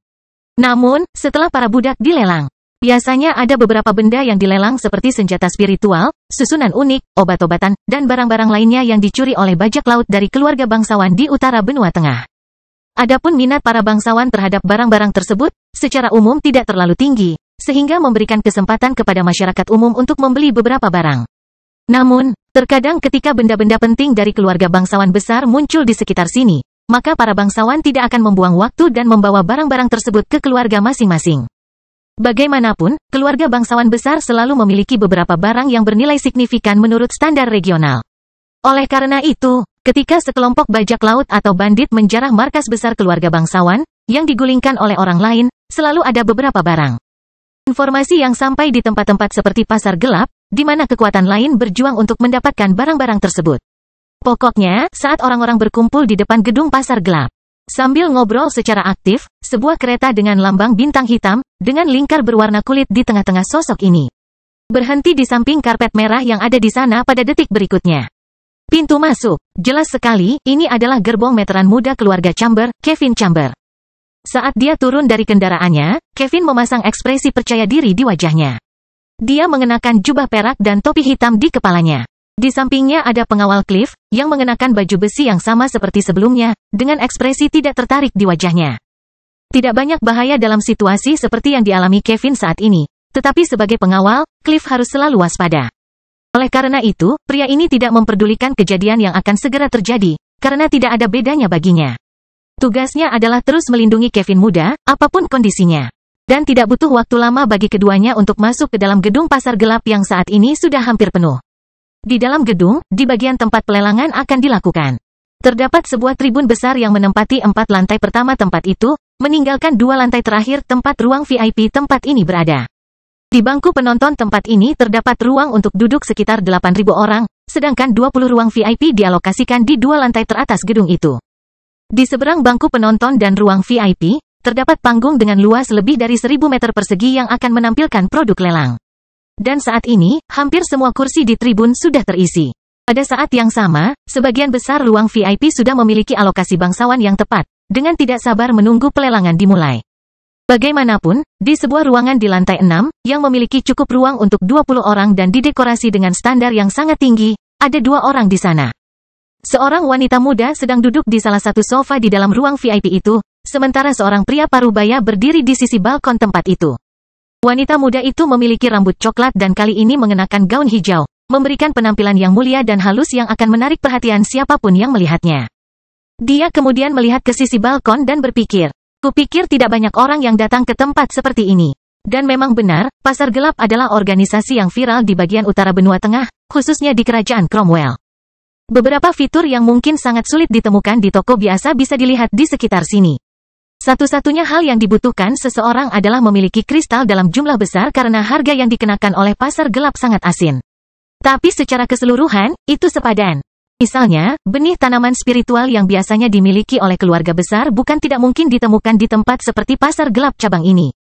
Namun, setelah para budak dilelang, biasanya ada beberapa benda yang dilelang seperti senjata spiritual, susunan unik, obat-obatan, dan barang-barang lainnya yang dicuri oleh bajak laut dari keluarga bangsawan di utara benua tengah. Adapun minat para bangsawan terhadap barang-barang tersebut, secara umum tidak terlalu tinggi, sehingga memberikan kesempatan kepada masyarakat umum untuk membeli beberapa barang. Namun, terkadang ketika benda-benda penting dari keluarga bangsawan besar muncul di sekitar sini, maka para bangsawan tidak akan membuang waktu dan membawa barang-barang tersebut ke keluarga masing-masing. Bagaimanapun, keluarga bangsawan besar selalu memiliki beberapa barang yang bernilai signifikan menurut standar regional. Oleh karena itu, ketika sekelompok bajak laut atau bandit menjarah markas besar keluarga bangsawan, yang digulingkan oleh orang lain, selalu ada beberapa barang. Informasi yang sampai di tempat-tempat seperti pasar gelap, di mana kekuatan lain berjuang untuk mendapatkan barang-barang tersebut. Pokoknya, saat orang-orang berkumpul di depan gedung pasar gelap, sambil ngobrol secara aktif, sebuah kereta dengan lambang bintang hitam, dengan lingkar berwarna kulit di tengah-tengah sosok ini, berhenti di samping karpet merah yang ada di sana pada detik berikutnya. Pintu masuk. Jelas sekali, ini adalah gerbong meteran muda keluarga Chamber, Kevin Chamber. Saat dia turun dari kendaraannya, Kevin memasang ekspresi percaya diri di wajahnya. Dia mengenakan jubah perak dan topi hitam di kepalanya. Di sampingnya ada pengawal Cliff, yang mengenakan baju besi yang sama seperti sebelumnya, dengan ekspresi tidak tertarik di wajahnya. Tidak banyak bahaya dalam situasi seperti yang dialami Kevin saat ini, tetapi sebagai pengawal, Cliff harus selalu waspada. Oleh karena itu, pria ini tidak memperdulikan kejadian yang akan segera terjadi, karena tidak ada bedanya baginya. Tugasnya adalah terus melindungi Kevin muda, apapun kondisinya. Dan tidak butuh waktu lama bagi keduanya untuk masuk ke dalam gedung pasar gelap yang saat ini sudah hampir penuh. Di dalam gedung, di bagian tempat pelelangan akan dilakukan. Terdapat sebuah tribun besar yang menempati 4 lantai pertama tempat itu, meninggalkan 2 lantai terakhir tempat ruang VIP tempat ini berada. Di bangku penonton tempat ini terdapat ruang untuk duduk sekitar 8.000 orang, sedangkan 20 ruang VIP dialokasikan di 2 lantai teratas gedung itu. Di seberang bangku penonton dan ruang VIP, terdapat panggung dengan luas lebih dari 1.000 meter persegi yang akan menampilkan produk lelang. Dan saat ini, hampir semua kursi di tribun sudah terisi. Pada saat yang sama, sebagian besar ruang VIP sudah memiliki alokasi bangsawan yang tepat, dengan tidak sabar menunggu pelelangan dimulai. Bagaimanapun, di sebuah ruangan di lantai 6, yang memiliki cukup ruang untuk 20 orang dan didekorasi dengan standar yang sangat tinggi, ada 2 orang di sana. Seorang wanita muda sedang duduk di salah satu sofa di dalam ruang VIP itu, sementara seorang pria parubaya berdiri di sisi balkon tempat itu. Wanita muda itu memiliki rambut coklat dan kali ini mengenakan gaun hijau, memberikan penampilan yang mulia dan halus yang akan menarik perhatian siapapun yang melihatnya. Dia kemudian melihat ke sisi balkon dan berpikir, kupikir tidak banyak orang yang datang ke tempat seperti ini. Dan memang benar, pasar gelap adalah organisasi yang viral di bagian utara benua tengah, khususnya di kerajaan Cromwell. Beberapa fitur yang mungkin sangat sulit ditemukan di toko biasa bisa dilihat di sekitar sini. Satu-satunya hal yang dibutuhkan seseorang adalah memiliki kristal dalam jumlah besar karena harga yang dikenakan oleh pasar gelap sangat asin. Tapi secara keseluruhan, itu sepadan. Misalnya, benih tanaman spiritual yang biasanya dimiliki oleh keluarga besar bukan tidak mungkin ditemukan di tempat seperti pasar gelap cabang ini.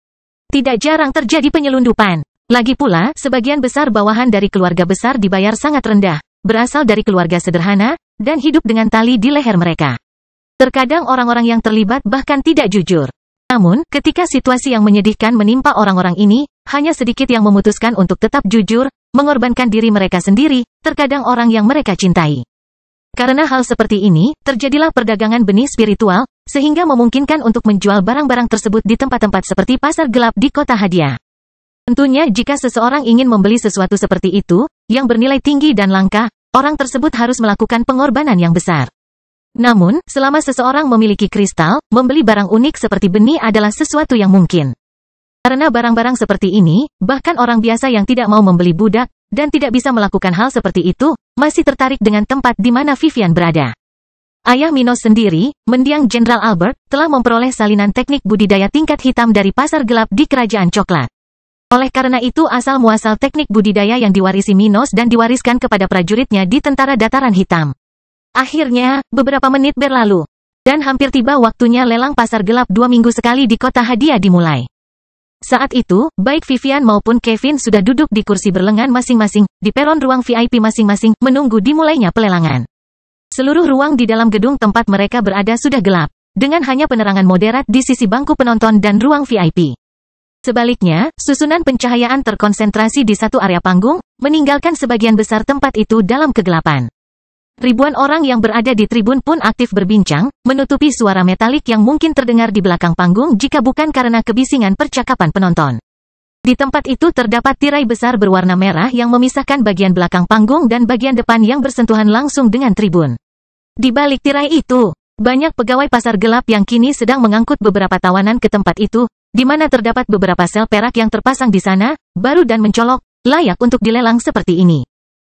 Tidak jarang terjadi penyelundupan. Lagi pula, sebagian besar bawahan dari keluarga besar dibayar sangat rendah, berasal dari keluarga sederhana, dan hidup dengan tali di leher mereka. Terkadang orang-orang yang terlibat bahkan tidak jujur. Namun, ketika situasi yang menyedihkan menimpa orang-orang ini, hanya sedikit yang memutuskan untuk tetap jujur, mengorbankan diri mereka sendiri, terkadang orang yang mereka cintai. Karena hal seperti ini, terjadilah perdagangan benih spiritual, sehingga memungkinkan untuk menjual barang-barang tersebut di tempat-tempat seperti pasar gelap di kota hadiah. Tentunya jika seseorang ingin membeli sesuatu seperti itu, yang bernilai tinggi dan langka, orang tersebut harus melakukan pengorbanan yang besar. Namun, selama seseorang memiliki kristal, membeli barang unik seperti benih adalah sesuatu yang mungkin. Karena barang-barang seperti ini, bahkan orang biasa yang tidak mau membeli budak, dan tidak bisa melakukan hal seperti itu, masih tertarik dengan tempat di mana Vivian berada. Ayah Minos sendiri, mendiang Jenderal Albert, telah memperoleh salinan teknik budidaya tingkat hitam dari pasar gelap di Kerajaan Coklat. Oleh karena itu asal-muasal teknik budidaya yang diwarisi Minos dan diwariskan kepada prajuritnya di Tentara Dataran Hitam. Akhirnya, beberapa menit berlalu, dan hampir tiba waktunya lelang pasar gelap 2 minggu sekali di kota hadiah dimulai. Saat itu, baik Vivian maupun Kevin sudah duduk di kursi berlengan masing-masing, di peron ruang VIP masing-masing, menunggu dimulainya pelelangan. Seluruh ruang di dalam gedung tempat mereka berada sudah gelap, dengan hanya penerangan moderat di sisi bangku penonton dan ruang VIP. Sebaliknya, susunan pencahayaan terkonsentrasi di satu area panggung, meninggalkan sebagian besar tempat itu dalam kegelapan. Ribuan orang yang berada di tribun pun aktif berbincang, menutupi suara metalik yang mungkin terdengar di belakang panggung jika bukan karena kebisingan percakapan penonton. Di tempat itu terdapat tirai besar berwarna merah yang memisahkan bagian belakang panggung dan bagian depan yang bersentuhan langsung dengan tribun. Di balik tirai itu, banyak pegawai pasar gelap yang kini sedang mengangkut beberapa tawanan ke tempat itu, di mana terdapat beberapa sel perak yang terpasang di sana, baru dan mencolok, layak untuk dilelang seperti ini.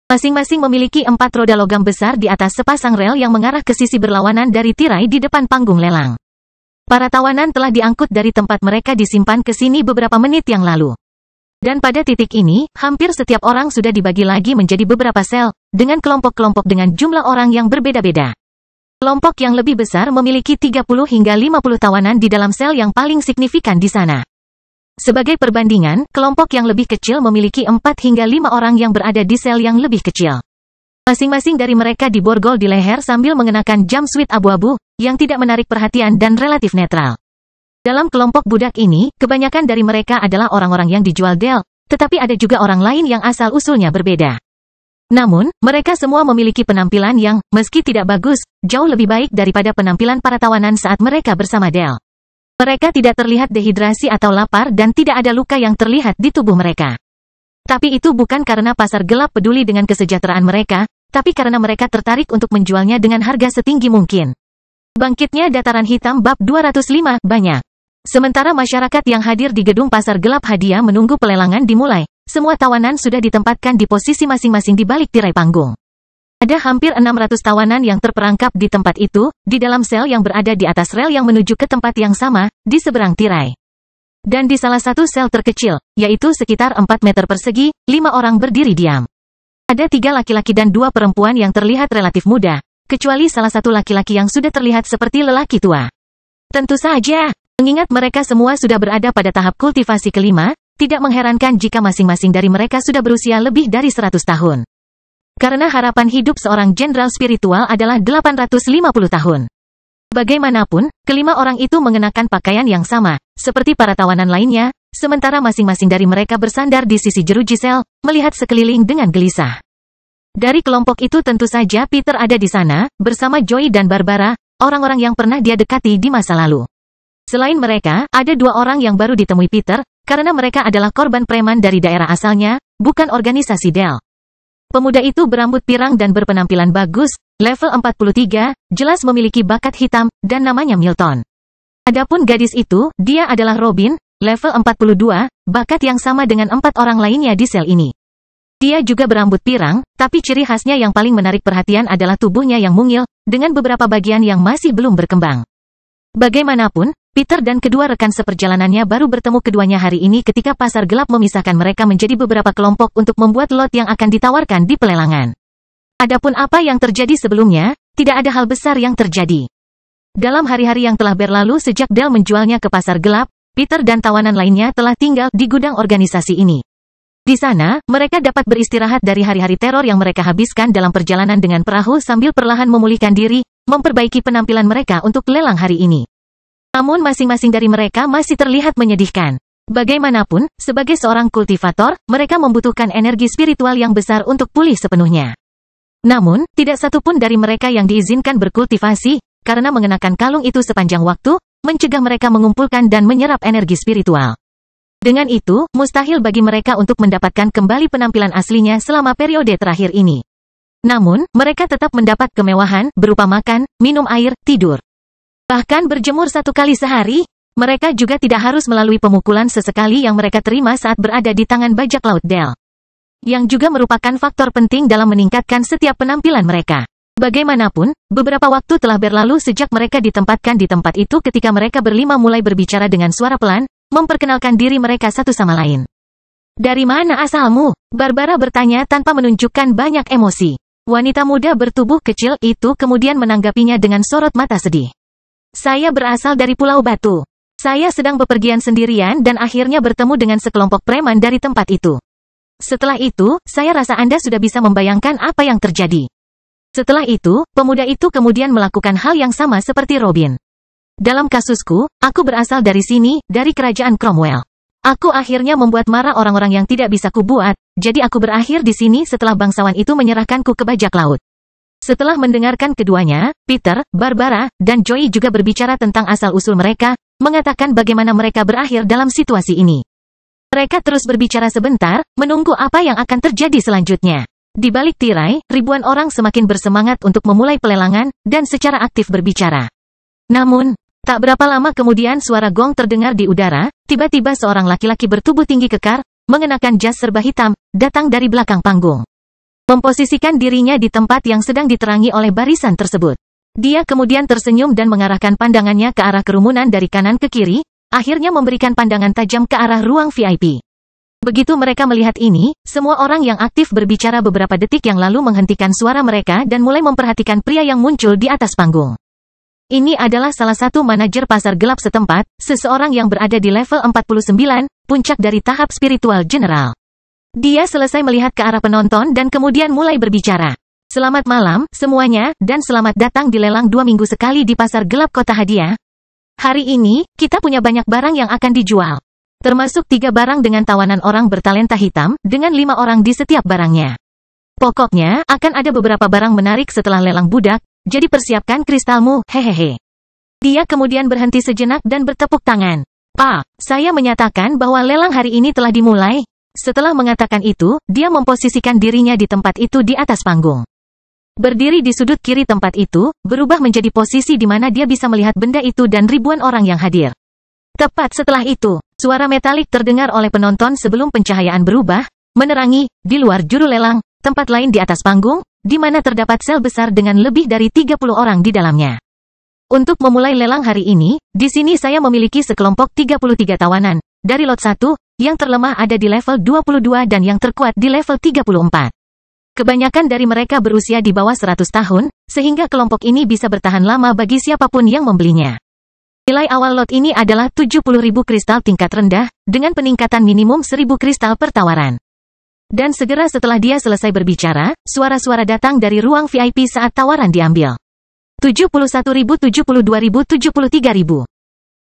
Masing-masing memiliki 4 roda logam besar di atas sepasang rel yang mengarah ke sisi berlawanan dari tirai di depan panggung lelang. Para tawanan telah diangkut dari tempat mereka disimpan ke sini beberapa menit yang lalu. Dan pada titik ini, hampir setiap orang sudah dibagi lagi menjadi beberapa sel, dengan kelompok-kelompok dengan jumlah orang yang berbeda-beda. Kelompok yang lebih besar memiliki 30 hingga 50 tawanan di dalam sel yang paling signifikan di sana. Sebagai perbandingan, kelompok yang lebih kecil memiliki 4 hingga 5 orang yang berada di sel yang lebih kecil. Masing-masing dari mereka diborgol di leher sambil mengenakan jumpsuit abu-abu, yang tidak menarik perhatian dan relatif netral. Dalam kelompok budak ini, kebanyakan dari mereka adalah orang-orang yang dijual Del, tetapi ada juga orang lain yang asal-usulnya berbeda. Namun, mereka semua memiliki penampilan yang, meski tidak bagus, jauh lebih baik daripada penampilan para tawanan saat mereka bersama Del. Mereka tidak terlihat dehidrasi atau lapar dan tidak ada luka yang terlihat di tubuh mereka. Tapi itu bukan karena pasar gelap peduli dengan kesejahteraan mereka, tapi karena mereka tertarik untuk menjualnya dengan harga setinggi mungkin. Bangkitnya Dataran Hitam bab 205 banyak. Sementara masyarakat yang hadir di gedung pasar gelap hadiah menunggu pelelangan dimulai, semua tawanan sudah ditempatkan di posisi masing-masing di balik tirai panggung. Ada hampir 600 tawanan yang terperangkap di tempat itu, di dalam sel yang berada di atas rel yang menuju ke tempat yang sama, di seberang tirai. Dan di salah satu sel terkecil, yaitu sekitar 4 meter persegi, 5 orang berdiri diam. Ada 3 laki-laki dan 2 perempuan yang terlihat relatif muda, kecuali salah satu laki-laki yang sudah terlihat seperti lelaki tua. Tentu saja, mengingat mereka semua sudah berada pada tahap kultivasi kelima, tidak mengherankan jika masing-masing dari mereka sudah berusia lebih dari 100 tahun. Karena harapan hidup seorang jenderal spiritual adalah 850 tahun. Bagaimanapun, kelima orang itu mengenakan pakaian yang sama, seperti para tawanan lainnya, sementara masing-masing dari mereka bersandar di sisi jeruji sel, melihat sekeliling dengan gelisah. Dari kelompok itu tentu saja Peter ada di sana, bersama Joey dan Barbara, orang-orang yang pernah dia dekati di masa lalu. Selain mereka, ada dua orang yang baru ditemui Peter, karena mereka adalah korban preman dari daerah asalnya, bukan organisasi Del. Pemuda itu berambut pirang dan berpenampilan bagus, level 43, jelas memiliki bakat hitam, dan namanya Milton. Adapun gadis itu, dia adalah Robin, level 42, bakat yang sama dengan 4 orang lainnya di sel ini. Dia juga berambut pirang, tapi ciri khasnya yang paling menarik perhatian adalah tubuhnya yang mungil, dengan beberapa bagian yang masih belum berkembang. Bagaimanapun, Peter dan kedua rekan seperjalanannya baru bertemu keduanya hari ini ketika pasar gelap memisahkan mereka menjadi beberapa kelompok untuk membuat lot yang akan ditawarkan di pelelangan. Adapun apa yang terjadi sebelumnya, tidak ada hal besar yang terjadi. Dalam hari-hari yang telah berlalu sejak Del menjualnya ke pasar gelap, Peter dan tawanan lainnya telah tinggal di gudang organisasi ini. Di sana, mereka dapat beristirahat dari hari-hari teror yang mereka habiskan dalam perjalanan dengan perahu sambil perlahan memulihkan diri, memperbaiki penampilan mereka untuk lelang hari ini. Namun masing-masing dari mereka masih terlihat menyedihkan. Bagaimanapun, sebagai seorang kultivator, mereka membutuhkan energi spiritual yang besar untuk pulih sepenuhnya. Namun, tidak satu pun dari mereka yang diizinkan berkultivasi, karena mengenakan kalung itu sepanjang waktu, mencegah mereka mengumpulkan dan menyerap energi spiritual. Dengan itu, mustahil bagi mereka untuk mendapatkan kembali penampilan aslinya selama periode terakhir ini. Namun, mereka tetap mendapat kemewahan, berupa makan, minum air, tidur. Bahkan berjemur 1 kali sehari, mereka juga tidak harus melalui pemukulan sesekali yang mereka terima saat berada di tangan bajak laut Del. Yang juga merupakan faktor penting dalam meningkatkan setiap penampilan mereka. Bagaimanapun, beberapa waktu telah berlalu sejak mereka ditempatkan di tempat itu ketika mereka berlima mulai berbicara dengan suara pelan, memperkenalkan diri mereka satu sama lain. "Dari mana asalmu?" Barbara bertanya tanpa menunjukkan banyak emosi. Wanita muda bertubuh kecil itu kemudian menanggapinya dengan sorot mata sedih. "Saya berasal dari Pulau Batu. Saya sedang bepergian sendirian dan akhirnya bertemu dengan sekelompok preman dari tempat itu. Setelah itu, saya rasa Anda sudah bisa membayangkan apa yang terjadi." Setelah itu, pemuda itu kemudian melakukan hal yang sama seperti Robin. "Dalam kasusku, aku berasal dari sini, dari kerajaan Cromwell. Aku akhirnya membuat marah orang-orang yang tidak bisa kubuat, jadi aku berakhir di sini setelah bangsawan itu menyerahkanku ke bajak laut." Setelah mendengarkan keduanya, Peter, Barbara, dan Joey juga berbicara tentang asal-usul mereka, mengatakan bagaimana mereka berakhir dalam situasi ini. Mereka terus berbicara sebentar, menunggu apa yang akan terjadi selanjutnya. Di balik tirai, ribuan orang semakin bersemangat untuk memulai pelelangan, dan secara aktif berbicara. Namun, tak berapa lama kemudian suara gong terdengar di udara, tiba-tiba seorang laki-laki bertubuh tinggi kekar, mengenakan jas serba hitam, datang dari belakang panggung. Memposisikan dirinya di tempat yang sedang diterangi oleh barisan tersebut. Dia kemudian tersenyum dan mengarahkan pandangannya ke arah kerumunan dari kanan ke kiri, akhirnya memberikan pandangan tajam ke arah ruang VIP. Begitu mereka melihat ini, semua orang yang aktif berbicara beberapa detik yang lalu menghentikan suara mereka dan mulai memperhatikan pria yang muncul di atas panggung. Ini adalah salah satu manajer pasar gelap setempat, seseorang yang berada di level 49, puncak dari tahap spiritual general. Dia selesai melihat ke arah penonton dan kemudian mulai berbicara. "Selamat malam, semuanya, dan selamat datang di lelang 2 minggu sekali di pasar gelap kota hadiah. Hari ini, kita punya banyak barang yang akan dijual. Termasuk 3 barang dengan tawanan orang bertalenta hitam, dengan 5 orang di setiap barangnya. Pokoknya, akan ada beberapa barang menarik setelah lelang budak, jadi persiapkan kristalmu, hehehe." Dia kemudian berhenti sejenak dan bertepuk tangan. "Pak, saya menyatakan bahwa lelang hari ini telah dimulai." Setelah mengatakan itu, dia memposisikan dirinya di tempat itu di atas panggung. Berdiri di sudut kiri tempat itu, berubah menjadi posisi di mana dia bisa melihat benda itu dan ribuan orang yang hadir. Tepat setelah itu, suara metalik terdengar oleh penonton sebelum pencahayaan berubah, menerangi, di luar juru lelang, tempat lain di atas panggung, di mana terdapat sel besar dengan lebih dari 30 orang di dalamnya. "Untuk memulai lelang hari ini, di sini saya memiliki sekelompok 33 tawanan, dari lot 1, yang terlemah ada di level 22 dan yang terkuat di level 34. Kebanyakan dari mereka berusia di bawah 100 tahun, sehingga kelompok ini bisa bertahan lama bagi siapapun yang membelinya. Nilai awal lot ini adalah 70.000 kristal tingkat rendah, dengan peningkatan minimum 1.000 kristal per tawaran. Dan segera setelah dia selesai berbicara, suara-suara datang dari ruang VIP saat tawaran diambil. 71.000, 72.000, 73.000.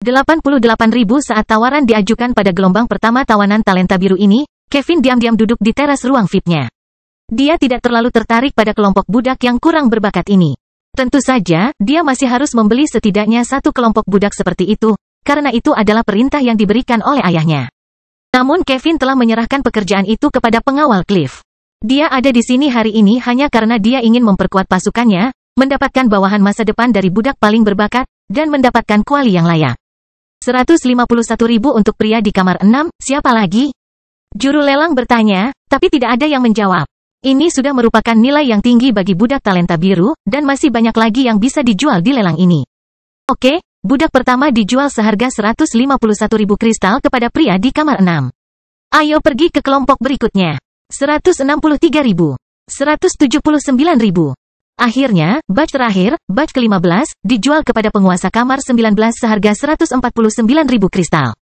88.000 saat tawaran diajukan pada gelombang pertama tawanan talenta biru ini, Kevin diam-diam duduk di teras ruang VIP-nya. Dia tidak terlalu tertarik pada kelompok budak yang kurang berbakat ini. Tentu saja, dia masih harus membeli setidaknya satu kelompok budak seperti itu, karena itu adalah perintah yang diberikan oleh ayahnya. Namun Kevin telah menyerahkan pekerjaan itu kepada pengawal Cliff. Dia ada di sini hari ini hanya karena dia ingin memperkuat pasukannya, mendapatkan bawahan masa depan dari budak paling berbakat, dan mendapatkan kuali yang layak. 151.000 untuk pria di kamar 6, siapa lagi? Juru lelang bertanya, tapi tidak ada yang menjawab. Ini sudah merupakan nilai yang tinggi bagi budak talenta biru, dan masih banyak lagi yang bisa dijual di lelang ini. Oke, budak pertama dijual seharga 151.000 kristal kepada pria di kamar 6. Ayo pergi ke kelompok berikutnya. 163.000. 179.000. Akhirnya, batch terakhir, batch ke-15, dijual kepada penguasa kamar 19 seharga 149.000 kristal.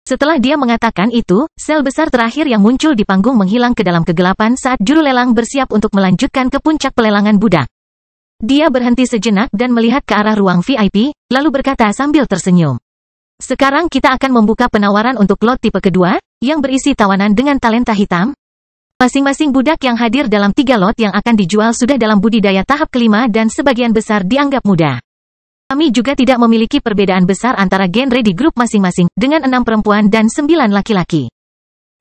Setelah dia mengatakan itu, sel besar terakhir yang muncul di panggung menghilang ke dalam kegelapan saat juru lelang bersiap untuk melanjutkan ke puncak pelelangan budak. Dia berhenti sejenak dan melihat ke arah ruang VIP, lalu berkata sambil tersenyum. Sekarang kita akan membuka penawaran untuk lot tipe kedua, yang berisi tawanan dengan talenta hitam. Masing-masing budak yang hadir dalam 3 lot yang akan dijual sudah dalam budidaya tahap kelima dan sebagian besar dianggap muda. Kami juga tidak memiliki perbedaan besar antara genre di grup masing-masing, dengan 6 perempuan dan 9 laki-laki.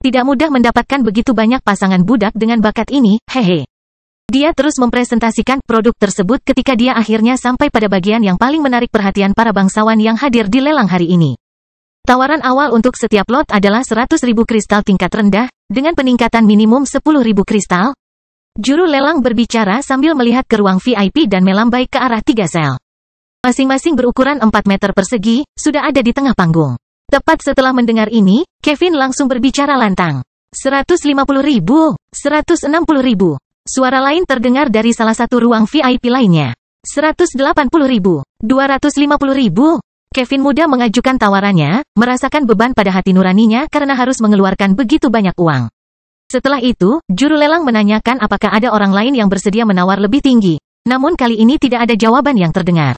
Tidak mudah mendapatkan begitu banyak pasangan budak dengan bakat ini, hehe. Dia terus mempresentasikan produk tersebut ketika dia akhirnya sampai pada bagian yang paling menarik perhatian para bangsawan yang hadir di lelang hari ini. Tawaran awal untuk setiap lot adalah 100.000 kristal tingkat rendah, dengan peningkatan minimum 10.000 kristal. Juru lelang berbicara sambil melihat ke ruang VIP dan melambai ke arah 3 sel. Masing-masing berukuran 4 meter persegi, sudah ada di tengah panggung. Tepat setelah mendengar ini, Kevin langsung berbicara lantang. 150.000, 160.000. Suara lain terdengar dari salah satu ruang VIP lainnya. 180.000, 250.000. Kevin muda mengajukan tawarannya, merasakan beban pada hati nuraninya karena harus mengeluarkan begitu banyak uang. Setelah itu, juru lelang menanyakan apakah ada orang lain yang bersedia menawar lebih tinggi. Namun kali ini tidak ada jawaban yang terdengar.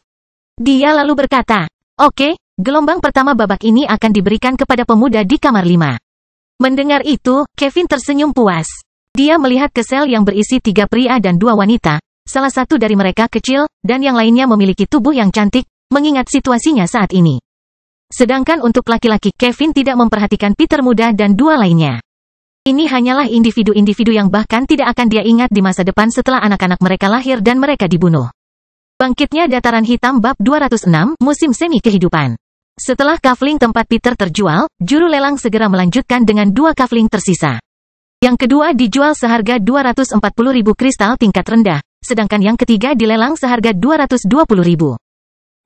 Dia lalu berkata, oke, gelombang pertama babak ini akan diberikan kepada pemuda di kamar 5. Mendengar itu, Kevin tersenyum puas. Dia melihat ke sel yang berisi 3 pria dan 2 wanita, salah satu dari mereka kecil, dan yang lainnya memiliki tubuh yang cantik, mengingat situasinya saat ini. Sedangkan untuk laki-laki, Kevin tidak memperhatikan Peter muda dan 2 lainnya. Ini hanyalah individu-individu yang bahkan tidak akan dia ingat di masa depan setelah anak-anak mereka lahir dan mereka dibunuh. Bangkitnya Dataran Hitam bab 206, musim semi kehidupan. Setelah kafling tempat Peter terjual, juru lelang segera melanjutkan dengan 2 kafling tersisa. Yang kedua dijual seharga 240.000 kristal tingkat rendah, sedangkan yang ketiga dilelang seharga 220.000.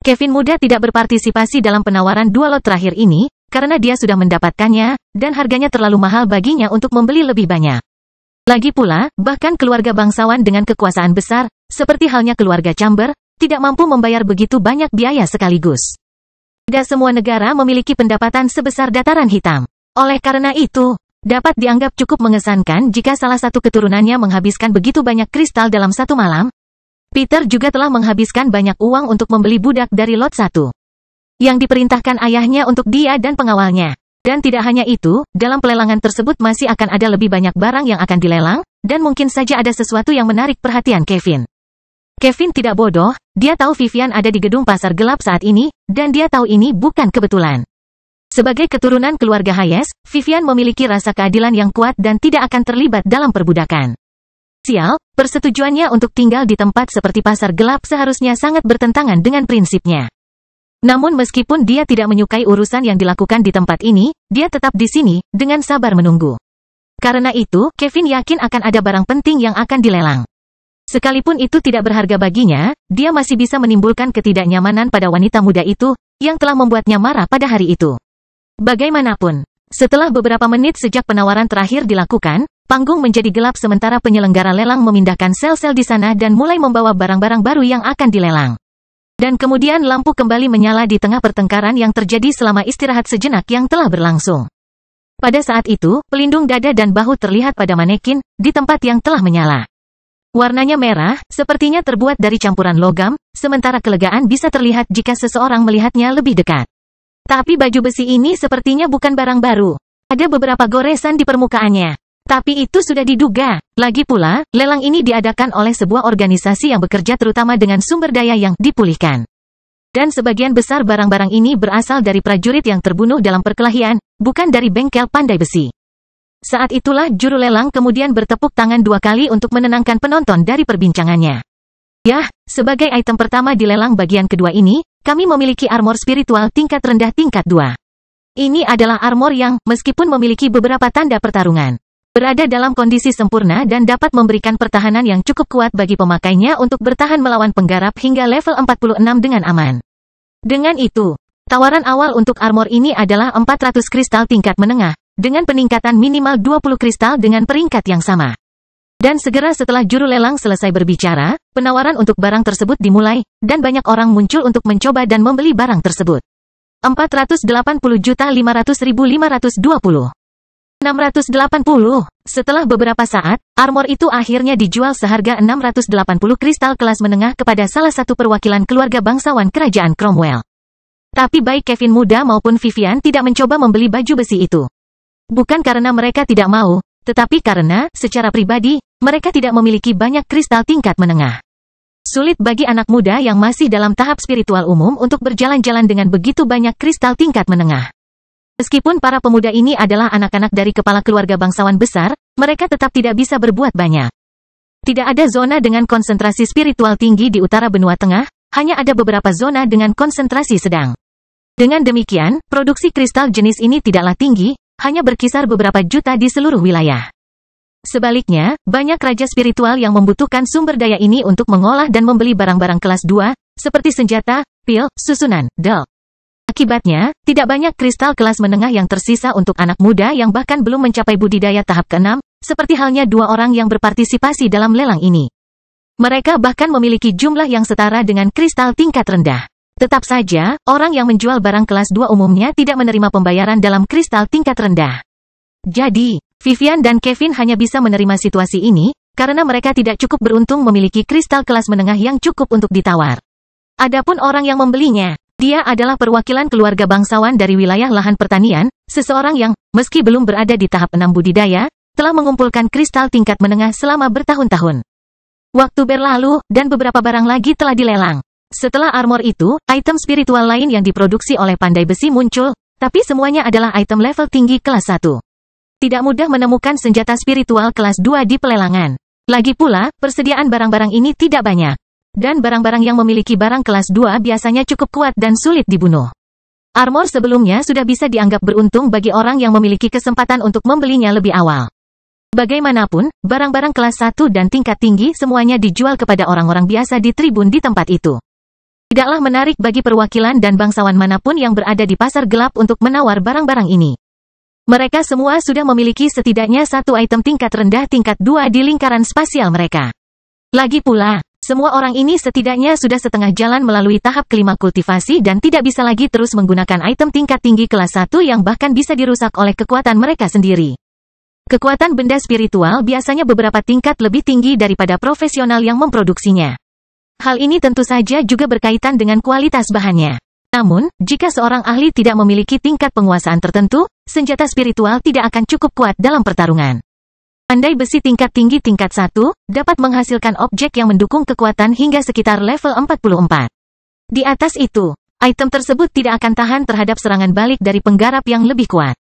Kevin muda tidak berpartisipasi dalam penawaran 2 lot terakhir ini, karena dia sudah mendapatkannya, dan harganya terlalu mahal baginya untuk membeli lebih banyak. Lagi pula, bahkan keluarga bangsawan dengan kekuasaan besar, seperti halnya keluarga Chamber, tidak mampu membayar begitu banyak biaya sekaligus. Tidak semua negara memiliki pendapatan sebesar Dataran Hitam. Oleh karena itu, dapat dianggap cukup mengesankan jika salah satu keturunannya menghabiskan begitu banyak kristal dalam satu malam. Peter juga telah menghabiskan banyak uang untuk membeli budak dari lot 1. Yang diperintahkan ayahnya untuk dia dan pengawalnya. Dan tidak hanya itu, dalam pelelangan tersebut masih akan ada lebih banyak barang yang akan dilelang, dan mungkin saja ada sesuatu yang menarik perhatian Kevin. Kevin tidak bodoh, dia tahu Vivian ada di gedung pasar gelap saat ini, dan dia tahu ini bukan kebetulan. Sebagai keturunan keluarga Hayes, Vivian memiliki rasa keadilan yang kuat dan tidak akan terlibat dalam perbudakan. Persetujuannya untuk tinggal di tempat seperti pasar gelap seharusnya sangat bertentangan dengan prinsipnya. Namun meskipun dia tidak menyukai urusan yang dilakukan di tempat ini, dia tetap di sini, dengan sabar menunggu. Karena itu, Kevin yakin akan ada barang penting yang akan dilelang. Sekalipun itu tidak berharga baginya, dia masih bisa menimbulkan ketidaknyamanan pada wanita muda itu, yang telah membuatnya marah pada hari itu. Bagaimanapun, setelah beberapa menit sejak penawaran terakhir dilakukan, panggung menjadi gelap sementara penyelenggara lelang memindahkan sel-sel di sana dan mulai membawa barang-barang baru yang akan dilelang. Dan kemudian lampu kembali menyala di tengah pertengkaran yang terjadi selama istirahat sejenak yang telah berlangsung. Pada saat itu, pelindung dada dan bahu terlihat pada manekin, di tempat yang telah menyala. Warnanya merah, sepertinya terbuat dari campuran logam, sementara kelegaan bisa terlihat jika seseorang melihatnya lebih dekat. Tapi baju besi ini sepertinya bukan barang baru. Ada beberapa goresan di permukaannya. Tapi itu sudah diduga. Lagi pula, lelang ini diadakan oleh sebuah organisasi yang bekerja terutama dengan sumber daya yang dipulihkan. Dan sebagian besar barang-barang ini berasal dari prajurit yang terbunuh dalam perkelahian, bukan dari bengkel pandai besi. Saat itulah juru lelang kemudian bertepuk tangan 2 kali untuk menenangkan penonton dari perbincangannya. Yah, sebagai item pertama di lelang bagian kedua ini, kami memiliki armor spiritual tingkat rendah tingkat 2. Ini adalah armor yang, meskipun memiliki beberapa tanda pertarungan, berada dalam kondisi sempurna dan dapat memberikan pertahanan yang cukup kuat bagi pemakainya untuk bertahan melawan penggarap hingga level 46 dengan aman. Dengan itu, tawaran awal untuk armor ini adalah 400 kristal tingkat menengah, dengan peningkatan minimal 20 kristal dengan peringkat yang sama. Dan segera setelah juru lelang selesai berbicara, penawaran untuk barang tersebut dimulai, dan banyak orang muncul untuk mencoba dan membeli barang tersebut. 480.500.520. 680. Setelah beberapa saat, armor itu akhirnya dijual seharga 680 kristal kelas menengah kepada salah satu perwakilan keluarga bangsawan kerajaan Cromwell. Tapi baik Kevin muda maupun Vivian tidak mencoba membeli baju besi itu. Bukan karena mereka tidak mau, tetapi karena, secara pribadi, mereka tidak memiliki banyak kristal tingkat menengah. Sulit bagi anak muda yang masih dalam tahap spiritual umum untuk berjalan-jalan dengan begitu banyak kristal tingkat menengah. Meskipun para pemuda ini adalah anak-anak dari kepala keluarga bangsawan besar, mereka tetap tidak bisa berbuat banyak. Tidak ada zona dengan konsentrasi spiritual tinggi di utara benua tengah, hanya ada beberapa zona dengan konsentrasi sedang. Dengan demikian, produksi kristal jenis ini tidaklah tinggi, hanya berkisar beberapa juta di seluruh wilayah. Sebaliknya, banyak raja spiritual yang membutuhkan sumber daya ini untuk mengolah dan membeli barang-barang kelas 2, seperti senjata, pil, susunan, del. Akibatnya, tidak banyak kristal kelas menengah yang tersisa untuk anak muda yang bahkan belum mencapai budidaya tahap ke-6, seperti halnya 2 orang yang berpartisipasi dalam lelang ini. Mereka bahkan memiliki jumlah yang setara dengan kristal tingkat rendah. Tetap saja, orang yang menjual barang kelas 2 umumnya tidak menerima pembayaran dalam kristal tingkat rendah. Jadi, Vivian dan Kevin hanya bisa menerima situasi ini, karena mereka tidak cukup beruntung memiliki kristal kelas menengah yang cukup untuk ditawar. Adapun orang yang membelinya, dia adalah perwakilan keluarga bangsawan dari wilayah lahan pertanian, seseorang yang, meski belum berada di tahap 6 budidaya, telah mengumpulkan kristal tingkat menengah selama bertahun-tahun. Waktu berlalu, dan beberapa barang lagi telah dilelang. Setelah armor itu, item spiritual lain yang diproduksi oleh pandai besi muncul, tapi semuanya adalah item level tinggi kelas 1. Tidak mudah menemukan senjata spiritual kelas 2 di pelelangan. Lagi pula, persediaan barang-barang ini tidak banyak. Dan barang-barang yang memiliki barang kelas 2 biasanya cukup kuat dan sulit dibunuh. Armor sebelumnya sudah bisa dianggap beruntung bagi orang yang memiliki kesempatan untuk membelinya lebih awal. Bagaimanapun, barang-barang kelas 1 dan tingkat tinggi semuanya dijual kepada orang-orang biasa di tribun di tempat itu. Tidaklah menarik bagi perwakilan dan bangsawan manapun yang berada di pasar gelap untuk menawar barang-barang ini. Mereka semua sudah memiliki setidaknya satu item tingkat rendah tingkat 2 di lingkaran spasial mereka. Lagi pula, semua orang ini setidaknya sudah setengah jalan melalui tahap kelima kultivasi dan tidak bisa lagi terus menggunakan item tingkat tinggi kelas 1 yang bahkan bisa dirusak oleh kekuatan mereka sendiri. Kekuatan benda spiritual biasanya beberapa tingkat lebih tinggi daripada profesional yang memproduksinya. Hal ini tentu saja juga berkaitan dengan kualitas bahannya. Namun, jika seorang ahli tidak memiliki tingkat penguasaan tertentu, senjata spiritual tidak akan cukup kuat dalam pertarungan. Pandai besi tingkat tinggi tingkat 1, dapat menghasilkan objek yang mendukung kekuatan hingga sekitar level 44. Di atas itu, item tersebut tidak akan tahan terhadap serangan balik dari penggarap yang lebih kuat.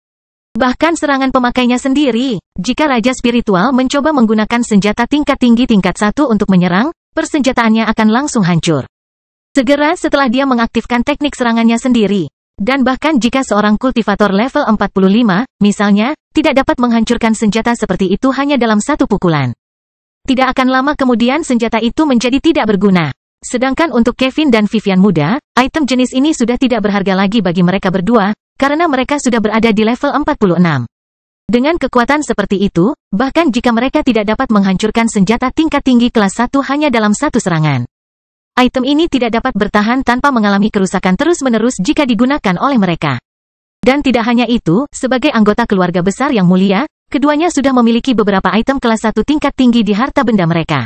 Bahkan serangan pemakainya sendiri, jika raja spiritual mencoba menggunakan senjata tingkat tinggi tingkat 1 untuk menyerang, persenjataannya akan langsung hancur. Segera setelah dia mengaktifkan teknik serangannya sendiri. Dan bahkan jika seorang kultivator level 45, misalnya, tidak dapat menghancurkan senjata seperti itu hanya dalam satu pukulan. Tidak akan lama kemudian senjata itu menjadi tidak berguna. Sedangkan untuk Kevin dan Vivian muda, item jenis ini sudah tidak berharga lagi bagi mereka berdua, karena mereka sudah berada di level 46. Dengan kekuatan seperti itu, bahkan jika mereka tidak dapat menghancurkan senjata tingkat tinggi kelas 1 hanya dalam satu serangan. Item ini tidak dapat bertahan tanpa mengalami kerusakan terus-menerus jika digunakan oleh mereka. Dan tidak hanya itu, sebagai anggota keluarga besar yang mulia, keduanya sudah memiliki beberapa item kelas 1 tingkat tinggi di harta benda mereka.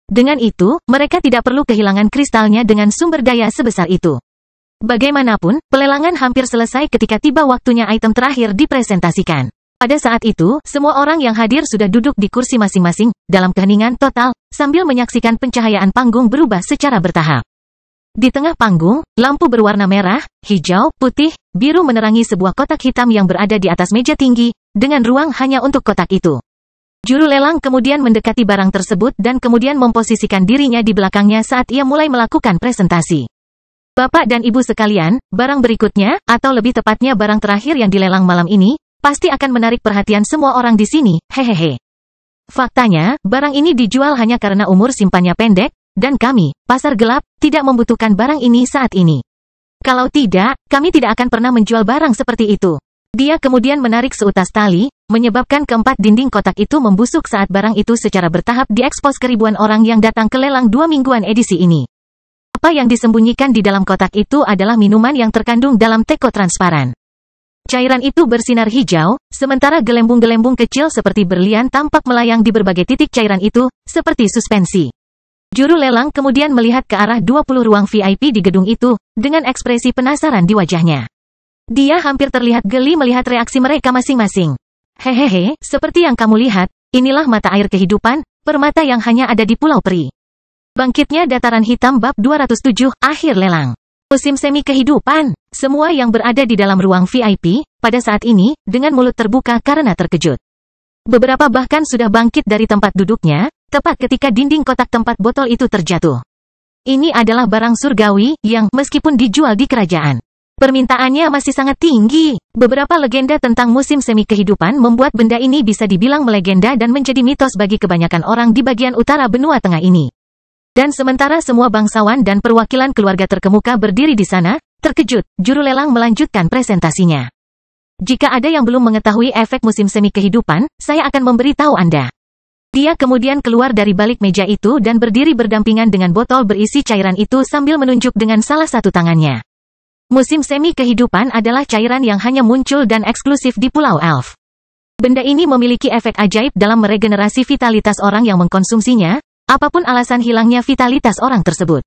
Dengan itu, mereka tidak perlu kehilangan kristalnya dengan sumber daya sebesar itu. Bagaimanapun, pelelangan hampir selesai ketika tiba waktunya item terakhir dipresentasikan. Pada saat itu, semua orang yang hadir sudah duduk di kursi masing-masing, dalam keheningan total, sambil menyaksikan pencahayaan panggung berubah secara bertahap. Di tengah panggung, lampu berwarna merah, hijau, putih, biru menerangi sebuah kotak hitam yang berada di atas meja tinggi, dengan ruang hanya untuk kotak itu. Juru lelang kemudian mendekati barang tersebut dan kemudian memposisikan dirinya di belakangnya saat ia mulai melakukan presentasi. Bapak dan Ibu sekalian, barang berikutnya, atau lebih tepatnya barang terakhir yang dilelang malam ini, pasti akan menarik perhatian semua orang di sini, hehehe. Faktanya, barang ini dijual hanya karena umur simpannya pendek, dan kami, pasar gelap, tidak membutuhkan barang ini saat ini. Kalau tidak, kami tidak akan pernah menjual barang seperti itu. Dia kemudian menarik seutas tali, menyebabkan keempat dinding kotak itu membusuk saat barang itu secara bertahap diekspos ke ribuan orang yang datang ke lelang 2 mingguan edisi ini. Apa yang disembunyikan di dalam kotak itu adalah minuman yang terkandung dalam teko transparan. Cairan itu bersinar hijau, sementara gelembung-gelembung kecil seperti berlian tampak melayang di berbagai titik cairan itu, seperti suspensi. Juru lelang kemudian melihat ke arah 20 ruang VIP di gedung itu, dengan ekspresi penasaran di wajahnya. Dia hampir terlihat geli melihat reaksi mereka masing-masing. Hehehe, seperti yang kamu lihat, inilah mata air kehidupan, permata yang hanya ada di Pulau Peri. Bangkitnya dataran hitam bab 207, akhir lelang. Musim semi kehidupan. Semua yang berada di dalam ruang VIP, pada saat ini, dengan mulut terbuka karena terkejut. Beberapa bahkan sudah bangkit dari tempat duduknya, tepat ketika dinding kotak tempat botol itu terjatuh. Ini adalah barang surgawi, yang, meskipun dijual di kerajaan, permintaannya masih sangat tinggi. Beberapa legenda tentang musim semi kehidupan membuat benda ini bisa dibilang melegenda dan menjadi mitos bagi kebanyakan orang di bagian utara benua tengah ini. Dan sementara semua bangsawan dan perwakilan keluarga terkemuka berdiri di sana, terkejut, juru lelang melanjutkan presentasinya. Jika ada yang belum mengetahui efek musim semi kehidupan, saya akan memberitahu Anda. Dia kemudian keluar dari balik meja itu dan berdiri berdampingan dengan botol berisi cairan itu sambil menunjuk dengan salah satu tangannya. Musim semi kehidupan adalah cairan yang hanya muncul dan eksklusif di Pulau Elf. Benda ini memiliki efek ajaib dalam meregenerasi vitalitas orang yang mengkonsumsinya, apapun alasan hilangnya vitalitas orang tersebut.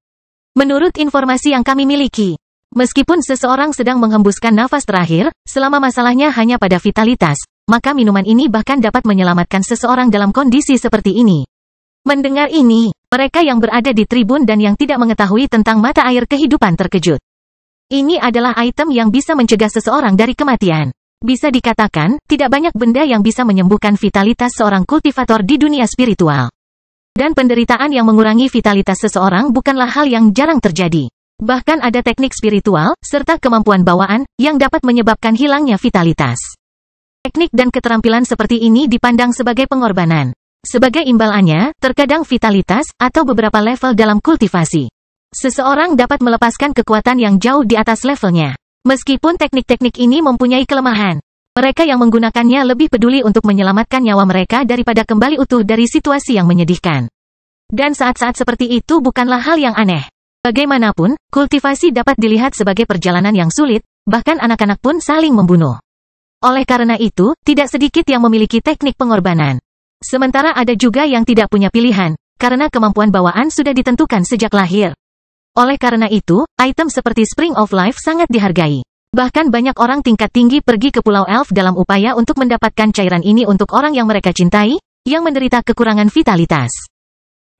Menurut informasi yang kami miliki, meskipun seseorang sedang menghembuskan nafas terakhir, selama masalahnya hanya pada vitalitas, maka minuman ini bahkan dapat menyelamatkan seseorang dalam kondisi seperti ini. Mendengar ini, mereka yang berada di tribun dan yang tidak mengetahui tentang mata air kehidupan terkejut. Ini adalah item yang bisa mencegah seseorang dari kematian. Bisa dikatakan, tidak banyak benda yang bisa menyembuhkan vitalitas seorang kultivator di dunia spiritual. Dan penderitaan yang mengurangi vitalitas seseorang bukanlah hal yang jarang terjadi. Bahkan ada teknik spiritual, serta kemampuan bawaan, yang dapat menyebabkan hilangnya vitalitas. Teknik dan keterampilan seperti ini dipandang sebagai pengorbanan. Sebagai imbalannya, terkadang vitalitas, atau beberapa level dalam kultivasi. Seseorang dapat melepaskan kekuatan yang jauh di atas levelnya. Meskipun teknik-teknik ini mempunyai kelemahan, mereka yang menggunakannya lebih peduli untuk menyelamatkan nyawa mereka daripada kembali utuh dari situasi yang menyedihkan. Dan saat-saat seperti itu bukanlah hal yang aneh. Bagaimanapun, kultivasi dapat dilihat sebagai perjalanan yang sulit, bahkan anak-anak pun saling membunuh. Oleh karena itu, tidak sedikit yang memiliki teknik pengorbanan. Sementara ada juga yang tidak punya pilihan, karena kemampuan bawaan sudah ditentukan sejak lahir. Oleh karena itu, item seperti Spring of Life sangat dihargai. Bahkan banyak orang tingkat tinggi pergi ke Pulau Elf dalam upaya untuk mendapatkan cairan ini untuk orang yang mereka cintai, yang menderita kekurangan vitalitas.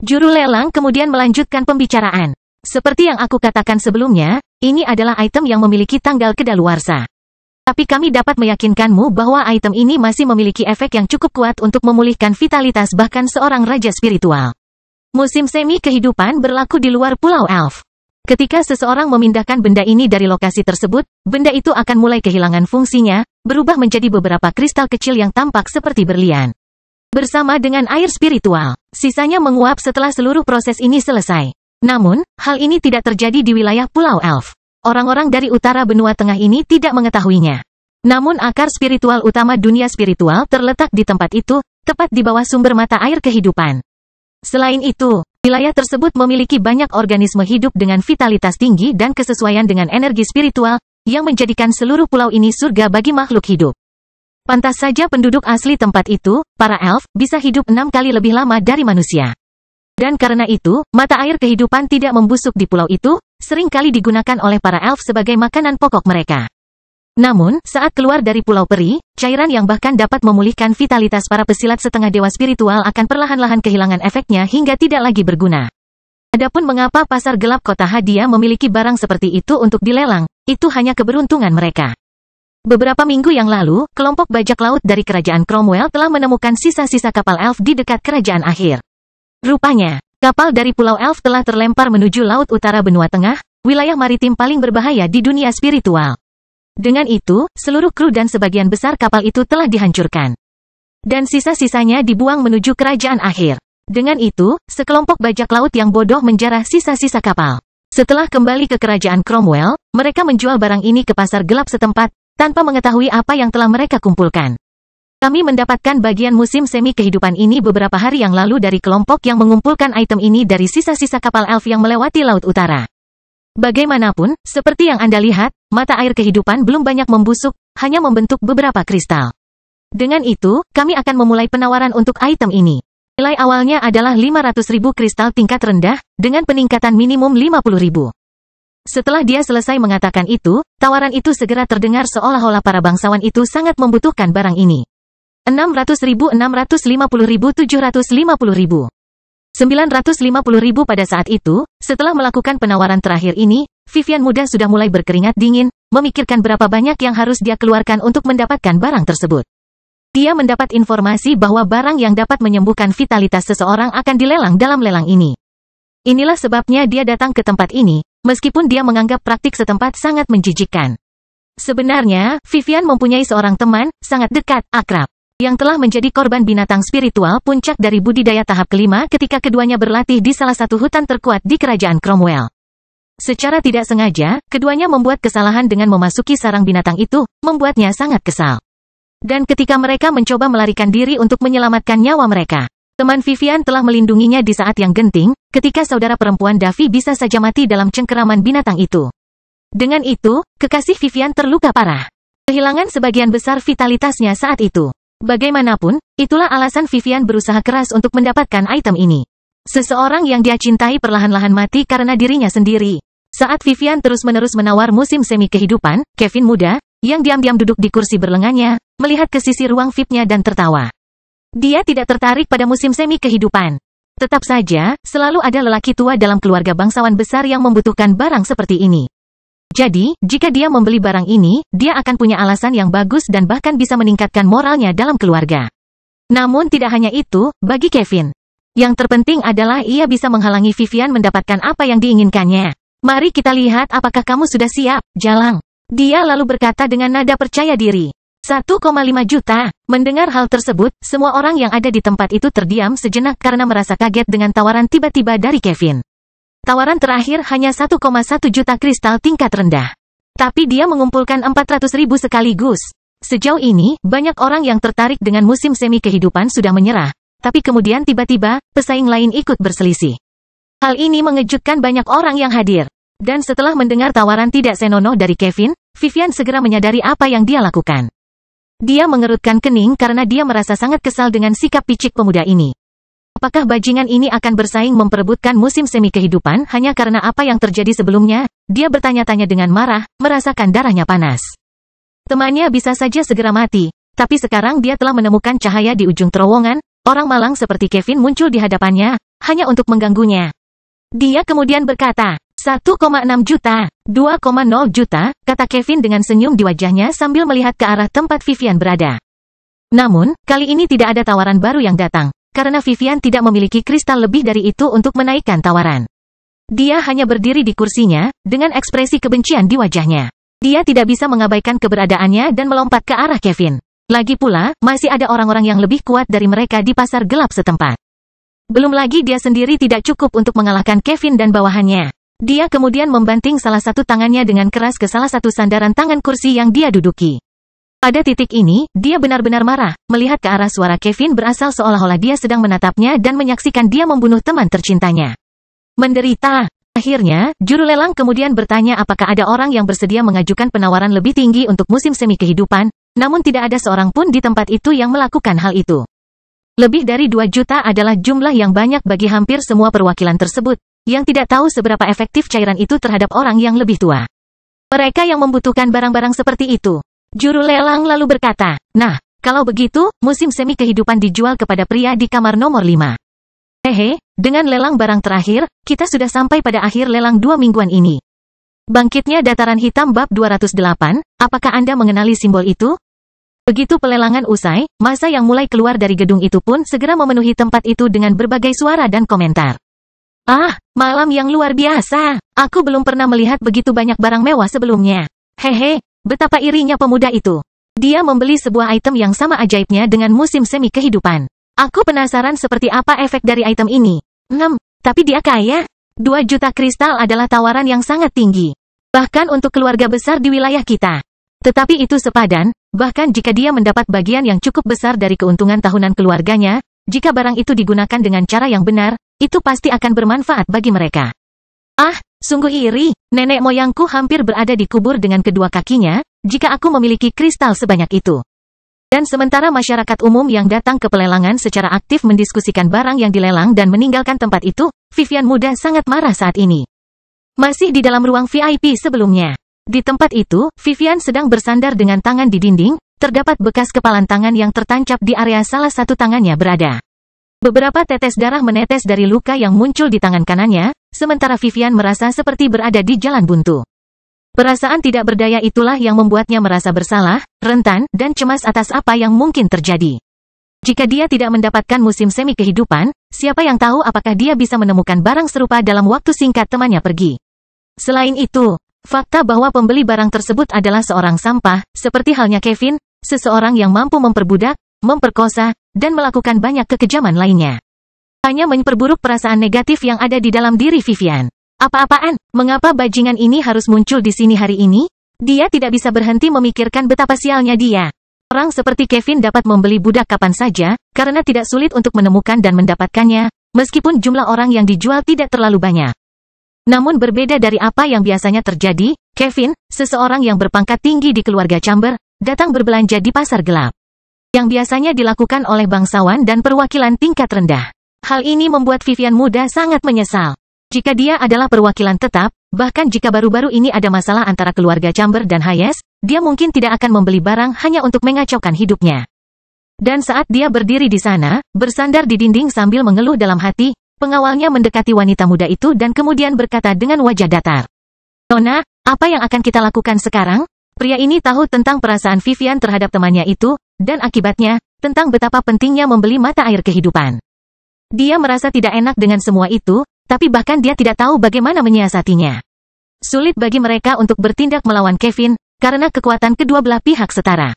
Juru lelang kemudian melanjutkan pembicaraan. Seperti yang aku katakan sebelumnya, ini adalah item yang memiliki tanggal kedaluarsa. Tapi kami dapat meyakinkanmu bahwa item ini masih memiliki efek yang cukup kuat untuk memulihkan vitalitas bahkan seorang raja spiritual. Musim semi kehidupan berlaku di luar Pulau Elf. Ketika seseorang memindahkan benda ini dari lokasi tersebut, benda itu akan mulai kehilangan fungsinya, berubah menjadi beberapa kristal kecil yang tampak seperti berlian. Bersama dengan air spiritual, sisanya menguap setelah seluruh proses ini selesai. Namun, hal ini tidak terjadi di wilayah Pulau Elf. Orang-orang dari utara benua tengah ini tidak mengetahuinya. Namun akar spiritual utama dunia spiritual terletak di tempat itu, tepat di bawah sumber mata air kehidupan. Selain itu, wilayah tersebut memiliki banyak organisme hidup dengan vitalitas tinggi dan kesesuaian dengan energi spiritual, yang menjadikan seluruh pulau ini surga bagi makhluk hidup. Pantas saja penduduk asli tempat itu, para elf, bisa hidup 6 kali lebih lama dari manusia. Dan karena itu, mata air kehidupan tidak membusuk di pulau itu, sering kali digunakan oleh para elf sebagai makanan pokok mereka. Namun, saat keluar dari Pulau Peri, cairan yang bahkan dapat memulihkan vitalitas para pesilat setengah dewa spiritual akan perlahan-lahan kehilangan efeknya hingga tidak lagi berguna. Adapun mengapa pasar gelap kota Hadia memiliki barang seperti itu untuk dilelang, itu hanya keberuntungan mereka. Beberapa minggu yang lalu, kelompok bajak laut dari kerajaan Cromwell telah menemukan sisa-sisa kapal elf di dekat kerajaan akhir. Rupanya, kapal dari Pulau Elf telah terlempar menuju Laut Utara Benua Tengah, wilayah maritim paling berbahaya di dunia spiritual. Dengan itu, seluruh kru dan sebagian besar kapal itu telah dihancurkan. Dan sisa-sisanya dibuang menuju kerajaan akhir. Dengan itu, sekelompok bajak laut yang bodoh menjarah sisa-sisa kapal. Setelah kembali ke kerajaan Cromwell, mereka menjual barang ini ke pasar gelap setempat, tanpa mengetahui apa yang telah mereka kumpulkan. Kami mendapatkan bagian musim semi kehidupan ini beberapa hari yang lalu dari kelompok yang mengumpulkan item ini dari sisa-sisa kapal elf yang melewati Laut Utara. Bagaimanapun, seperti yang Anda lihat, mata air kehidupan belum banyak membusuk, hanya membentuk beberapa kristal. Dengan itu, kami akan memulai penawaran untuk item ini. Nilai awalnya adalah 500.000 kristal tingkat rendah, dengan peningkatan minimum 50.000. Setelah dia selesai mengatakan itu, tawaran itu segera terdengar seolah-olah para bangsawan itu sangat membutuhkan barang ini. 600.000, 650.000, 750.000. 950.000 pada saat itu, setelah melakukan penawaran terakhir ini, Vivian muda sudah mulai berkeringat dingin, memikirkan berapa banyak yang harus dia keluarkan untuk mendapatkan barang tersebut. Dia mendapat informasi bahwa barang yang dapat menyembuhkan vitalitas seseorang akan dilelang dalam lelang ini. Inilah sebabnya dia datang ke tempat ini, meskipun dia menganggap praktik setempat sangat menjijikkan. Sebenarnya, Vivian mempunyai seorang teman, sangat dekat, akrab, yang telah menjadi korban binatang spiritual puncak dari budidaya tahap kelima ketika keduanya berlatih di salah satu hutan terkuat di kerajaan Cromwell. Secara tidak sengaja, keduanya membuat kesalahan dengan memasuki sarang binatang itu, membuatnya sangat kesal. Dan ketika mereka mencoba melarikan diri untuk menyelamatkan nyawa mereka, teman Vivian telah melindunginya di saat yang genting, ketika saudara perempuan Davy bisa saja mati dalam cengkeraman binatang itu. Dengan itu, kekasih Vivian terluka parah. Kehilangan sebagian besar vitalitasnya saat itu. Bagaimanapun, itulah alasan Vivian berusaha keras untuk mendapatkan item ini. Seseorang yang dia cintai perlahan-lahan mati karena dirinya sendiri. Saat Vivian terus-menerus menawar musim semi kehidupan, Kevin muda, yang diam-diam duduk di kursi berlengannya, melihat ke sisi ruang VIP-nya dan tertawa. Dia tidak tertarik pada musim semi kehidupan. Tetap saja, selalu ada lelaki tua dalam keluarga bangsawan besar yang membutuhkan barang seperti ini. Jadi, jika dia membeli barang ini, dia akan punya alasan yang bagus dan bahkan bisa meningkatkan moralnya dalam keluarga. Namun tidak hanya itu, bagi Kevin. Yang terpenting adalah ia bisa menghalangi Vivian mendapatkan apa yang diinginkannya. Mari kita lihat apakah kamu sudah siap, Jalang. Dia lalu berkata dengan nada percaya diri. 1,5 juta. Mendengar hal tersebut, semua orang yang ada di tempat itu terdiam sejenak karena merasa kaget dengan tawaran tiba-tiba dari Kevin. Tawaran terakhir hanya 1,1 juta kristal tingkat rendah. Tapi dia mengumpulkan 400.000 sekaligus. Sejauh ini, banyak orang yang tertarik dengan musim semi kehidupan sudah menyerah. Tapi kemudian tiba-tiba, pesaing lain ikut berselisih. Hal ini mengejutkan banyak orang yang hadir. Dan setelah mendengar tawaran tidak senonoh dari Kevin, Vivian segera menyadari apa yang dia lakukan. Dia mengerutkan kening karena dia merasa sangat kesal dengan sikap picik pemuda ini. Apakah bajingan ini akan bersaing memperebutkan musim semi kehidupan hanya karena apa yang terjadi sebelumnya? Dia bertanya-tanya dengan marah, merasakan darahnya panas. Temannya bisa saja segera mati, tapi sekarang dia telah menemukan cahaya di ujung terowongan. Orang malang seperti Kevin muncul di hadapannya, hanya untuk mengganggunya. Dia kemudian berkata, 1,6 juta, 2,0 juta, kata Kevin dengan senyum di wajahnya sambil melihat ke arah tempat Vivian berada. Namun, kali ini tidak ada tawaran baru yang datang. Karena Vivian tidak memiliki kristal lebih dari itu untuk menaikkan tawaran. Dia hanya berdiri di kursinya, dengan ekspresi kebencian di wajahnya. Dia tidak bisa mengabaikan keberadaannya dan melompat ke arah Kevin. Lagi pula, masih ada orang-orang yang lebih kuat dari mereka di pasar gelap setempat. Belum lagi dia sendiri tidak cukup untuk mengalahkan Kevin dan bawahannya. Dia kemudian membanting salah satu tangannya dengan keras ke salah satu sandaran tangan kursi yang dia duduki. Pada titik ini, dia benar-benar marah, melihat ke arah suara Kevin berasal seolah-olah dia sedang menatapnya dan menyaksikan dia membunuh teman tercintanya. Menderita. Akhirnya, juru lelang kemudian bertanya apakah ada orang yang bersedia mengajukan penawaran lebih tinggi untuk musim semi kehidupan, namun tidak ada seorang pun di tempat itu yang melakukan hal itu. Lebih dari 2 juta adalah jumlah yang banyak bagi hampir semua perwakilan tersebut, yang tidak tahu seberapa efektif cairan itu terhadap orang yang lebih tua. Mereka yang membutuhkan barang-barang seperti itu. Juru lelang lalu berkata, nah, kalau begitu, musim semi kehidupan dijual kepada pria di kamar nomor 5. Hehe, dengan lelang barang terakhir, kita sudah sampai pada akhir lelang 2 mingguan ini. Bangkitnya dataran hitam bab 208, apakah Anda mengenali simbol itu? Begitu pelelangan usai, massa yang mulai keluar dari gedung itu pun segera memenuhi tempat itu dengan berbagai suara dan komentar. Ah, malam yang luar biasa. Aku belum pernah melihat begitu banyak barang mewah sebelumnya. Hehe, betapa irinya pemuda itu. Dia membeli sebuah item yang sama ajaibnya dengan musim semi kehidupan. Aku penasaran seperti apa efek dari item ini. Tapi dia kaya. 2 juta kristal adalah tawaran yang sangat tinggi. Bahkan untuk keluarga besar di wilayah kita. Tetapi itu sepadan, bahkan jika dia mendapat bagian yang cukup besar dari keuntungan tahunan keluarganya, jika barang itu digunakan dengan cara yang benar, itu pasti akan bermanfaat bagi mereka. Ah, sungguh iri. Nenek moyangku hampir berada di kubur dengan kedua kakinya, jika aku memiliki kristal sebanyak itu. Dan sementara masyarakat umum yang datang ke pelelangan secara aktif mendiskusikan barang yang dilelang dan meninggalkan tempat itu, Vivian muda sangat marah saat ini. Masih di dalam ruang VIP sebelumnya. Di tempat itu, Vivian sedang bersandar dengan tangan di dinding, terdapat bekas kepalan tangan yang tertancap di area salah satu tangannya berada. Beberapa tetes darah menetes dari luka yang muncul di tangan kanannya, sementara Vivian merasa seperti berada di jalan buntu. Perasaan tidak berdaya itulah yang membuatnya merasa bersalah, rentan, dan cemas atas apa yang mungkin terjadi. Jika dia tidak mendapatkan musim semi kehidupan, siapa yang tahu apakah dia bisa menemukan barang serupa dalam waktu singkat temannya pergi. Selain itu, fakta bahwa pembeli barang tersebut adalah seorang sampah, seperti halnya Kevin, seseorang yang mampu memperbudak, memperkosa, dan melakukan banyak kekejaman lainnya. Hanya memperburuk perasaan negatif yang ada di dalam diri Vivian. Apa-apaan? Mengapa bajingan ini harus muncul di sini hari ini? Dia tidak bisa berhenti memikirkan betapa sialnya dia. Orang seperti Kevin dapat membeli budak kapan saja, karena tidak sulit untuk menemukan dan mendapatkannya, meskipun jumlah orang yang dijual tidak terlalu banyak. Namun berbeda dari apa yang biasanya terjadi, Kevin, seseorang yang berpangkat tinggi di keluarga Chamber, datang berbelanja di pasar gelap. Yang biasanya dilakukan oleh bangsawan dan perwakilan tingkat rendah. Hal ini membuat Vivian muda sangat menyesal. Jika dia adalah perwakilan tetap, bahkan jika baru-baru ini ada masalah antara keluarga Chamber dan Hayes, dia mungkin tidak akan membeli barang hanya untuk mengacaukan hidupnya. Dan saat dia berdiri di sana, bersandar di dinding sambil mengeluh dalam hati, pengawalnya mendekati wanita muda itu dan kemudian berkata dengan wajah datar. Nona, apa yang akan kita lakukan sekarang? Pria ini tahu tentang perasaan Vivian terhadap temannya itu, dan akibatnya, tentang betapa pentingnya membeli mata air kehidupan. Dia merasa tidak enak dengan semua itu, tapi bahkan dia tidak tahu bagaimana menyiasatinya. Sulit bagi mereka untuk bertindak melawan Kevin, karena kekuatan kedua belah pihak setara.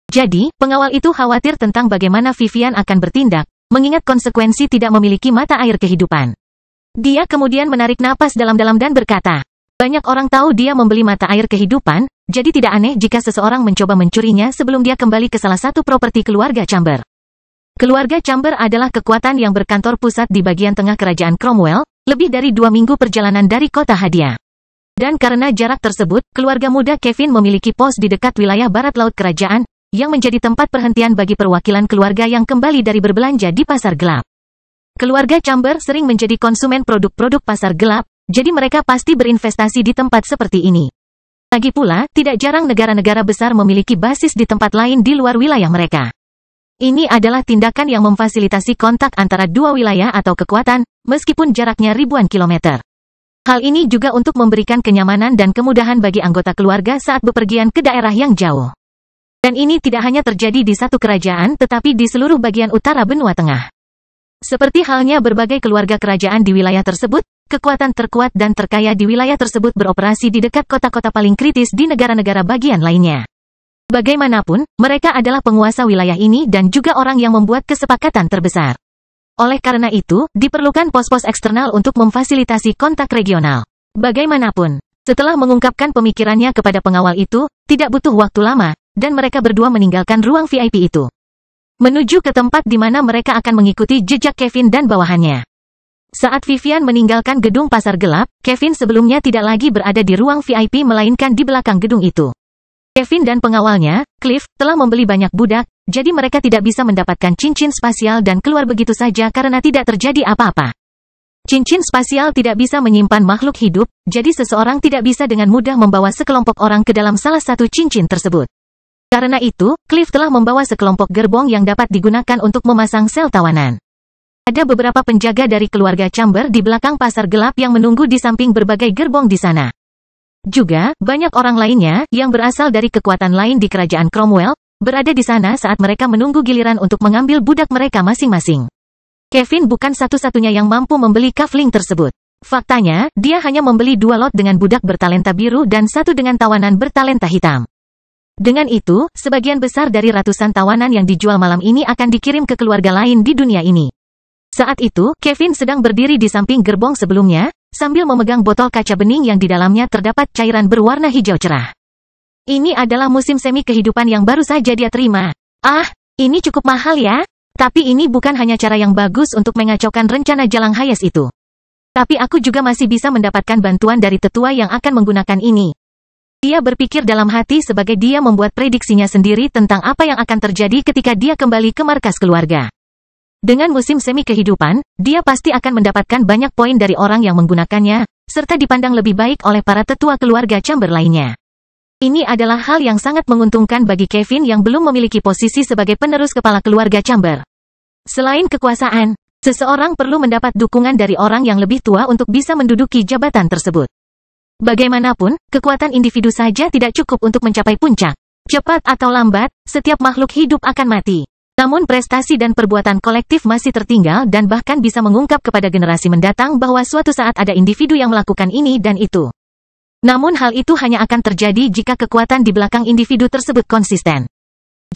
Jadi, pengawal itu khawatir tentang bagaimana Vivian akan bertindak, mengingat konsekuensi tidak memiliki mata air kehidupan. Dia kemudian menarik napas dalam-dalam dan berkata, banyak orang tahu dia membeli mata air kehidupan, jadi tidak aneh jika seseorang mencoba mencurinya sebelum dia kembali ke salah satu properti keluarga Chamber. Keluarga Chamber adalah kekuatan yang berkantor pusat di bagian tengah kerajaan Cromwell, lebih dari 2 minggu perjalanan dari kota Hadiah. Dan karena jarak tersebut, keluarga muda Kevin memiliki pos di dekat wilayah barat laut kerajaan, yang menjadi tempat perhentian bagi perwakilan keluarga yang kembali dari berbelanja di pasar gelap. Keluarga Chamber sering menjadi konsumen produk-produk pasar gelap, jadi mereka pasti berinvestasi di tempat seperti ini. Lagi pula, tidak jarang negara-negara besar memiliki basis di tempat lain di luar wilayah mereka. Ini adalah tindakan yang memfasilitasi kontak antara dua wilayah atau kekuatan, meskipun jaraknya ribuan kilometer. Hal ini juga untuk memberikan kenyamanan dan kemudahan bagi anggota keluarga saat bepergian ke daerah yang jauh. Dan ini tidak hanya terjadi di satu kerajaan tetapi di seluruh bagian utara benua tengah. Seperti halnya berbagai keluarga kerajaan di wilayah tersebut, kekuatan terkuat dan terkaya di wilayah tersebut beroperasi di dekat kota-kota paling kritis di negara-negara bagian lainnya. Bagaimanapun, mereka adalah penguasa wilayah ini dan juga orang yang membuat kesepakatan terbesar. Oleh karena itu, diperlukan pos-pos eksternal untuk memfasilitasi kontak regional. Bagaimanapun, setelah mengungkapkan pemikirannya kepada pengawal itu, tidak butuh waktu lama, dan mereka berdua meninggalkan ruang VIP itu. Menuju ke tempat di mana mereka akan mengikuti jejak Kevin dan bawahannya. Saat Vivian meninggalkan gedung pasar gelap, Kevin sebelumnya tidak lagi berada di ruang VIP melainkan di belakang gedung itu. Kevin dan pengawalnya, Cliff, telah membeli banyak budak, jadi mereka tidak bisa mendapatkan cincin spasial dan keluar begitu saja karena tidak terjadi apa-apa. Cincin spasial tidak bisa menyimpan makhluk hidup, jadi seseorang tidak bisa dengan mudah membawa sekelompok orang ke dalam salah satu cincin tersebut. Karena itu, Cliff telah membawa sekelompok gerbong yang dapat digunakan untuk memasang sel tawanan. Ada beberapa penjaga dari keluarga Chamber di belakang pasar gelap yang menunggu di samping berbagai gerbong di sana. Juga, banyak orang lainnya, yang berasal dari kekuatan lain di kerajaan Cromwell, berada di sana saat mereka menunggu giliran untuk mengambil budak mereka masing-masing. Kevin bukan satu-satunya yang mampu membeli kafling tersebut. Faktanya, dia hanya membeli 2 lot dengan budak bertalenta biru dan 1 dengan tawanan bertalenta hitam. Dengan itu, sebagian besar dari ratusan tawanan yang dijual malam ini akan dikirim ke keluarga lain di dunia ini. Saat itu, Kevin sedang berdiri di samping gerbong sebelumnya, sambil memegang botol kaca bening yang di dalamnya terdapat cairan berwarna hijau cerah. Ini adalah musim semi kehidupan yang baru saja dia terima. Ah, ini cukup mahal ya? Tapi ini bukan hanya cara yang bagus untuk mengacaukan rencana Jalang Hayes itu. Tapi aku juga masih bisa mendapatkan bantuan dari tetua yang akan menggunakan ini. Dia berpikir dalam hati sebagai dia membuat prediksinya sendiri tentang apa yang akan terjadi ketika dia kembali ke markas keluarga. Dengan musim semi kehidupan, dia pasti akan mendapatkan banyak poin dari orang yang menggunakannya, serta dipandang lebih baik oleh para tetua keluarga Chamber lainnya. Ini adalah hal yang sangat menguntungkan bagi Kevin yang belum memiliki posisi sebagai penerus kepala keluarga Chamber. Selain kekuasaan, seseorang perlu mendapat dukungan dari orang yang lebih tua untuk bisa menduduki jabatan tersebut. Bagaimanapun, kekuatan individu saja tidak cukup untuk mencapai puncak. Cepat atau lambat, setiap makhluk hidup akan mati. Namun prestasi dan perbuatan kolektif masih tertinggal dan bahkan bisa mengungkap kepada generasi mendatang bahwa suatu saat ada individu yang melakukan ini dan itu. Namun hal itu hanya akan terjadi jika kekuatan di belakang individu tersebut konsisten.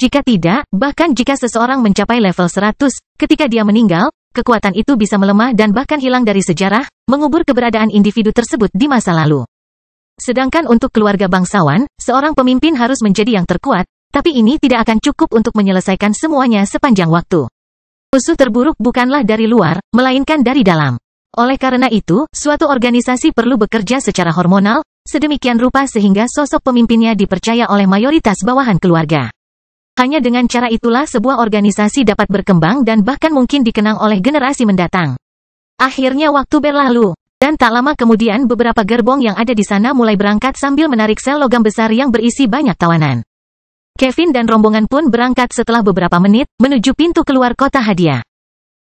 Jika tidak, bahkan jika seseorang mencapai level 100, ketika dia meninggal, kekuatan itu bisa melemah dan bahkan hilang dari sejarah, mengubur keberadaan individu tersebut di masa lalu. Sedangkan untuk keluarga bangsawan, seorang pemimpin harus menjadi yang terkuat, tapi ini tidak akan cukup untuk menyelesaikan semuanya sepanjang waktu. Musuh terburuk bukanlah dari luar, melainkan dari dalam. Oleh karena itu, suatu organisasi perlu bekerja secara hormonal, sedemikian rupa sehingga sosok pemimpinnya dipercaya oleh mayoritas bawahan keluarga. Hanya dengan cara itulah sebuah organisasi dapat berkembang dan bahkan mungkin dikenang oleh generasi mendatang. Akhirnya waktu berlalu, dan tak lama kemudian beberapa gerbong yang ada di sana mulai berangkat sambil menarik sel logam besar yang berisi banyak tawanan. Kevin dan rombongan pun berangkat setelah beberapa menit, menuju pintu keluar kota hadiah.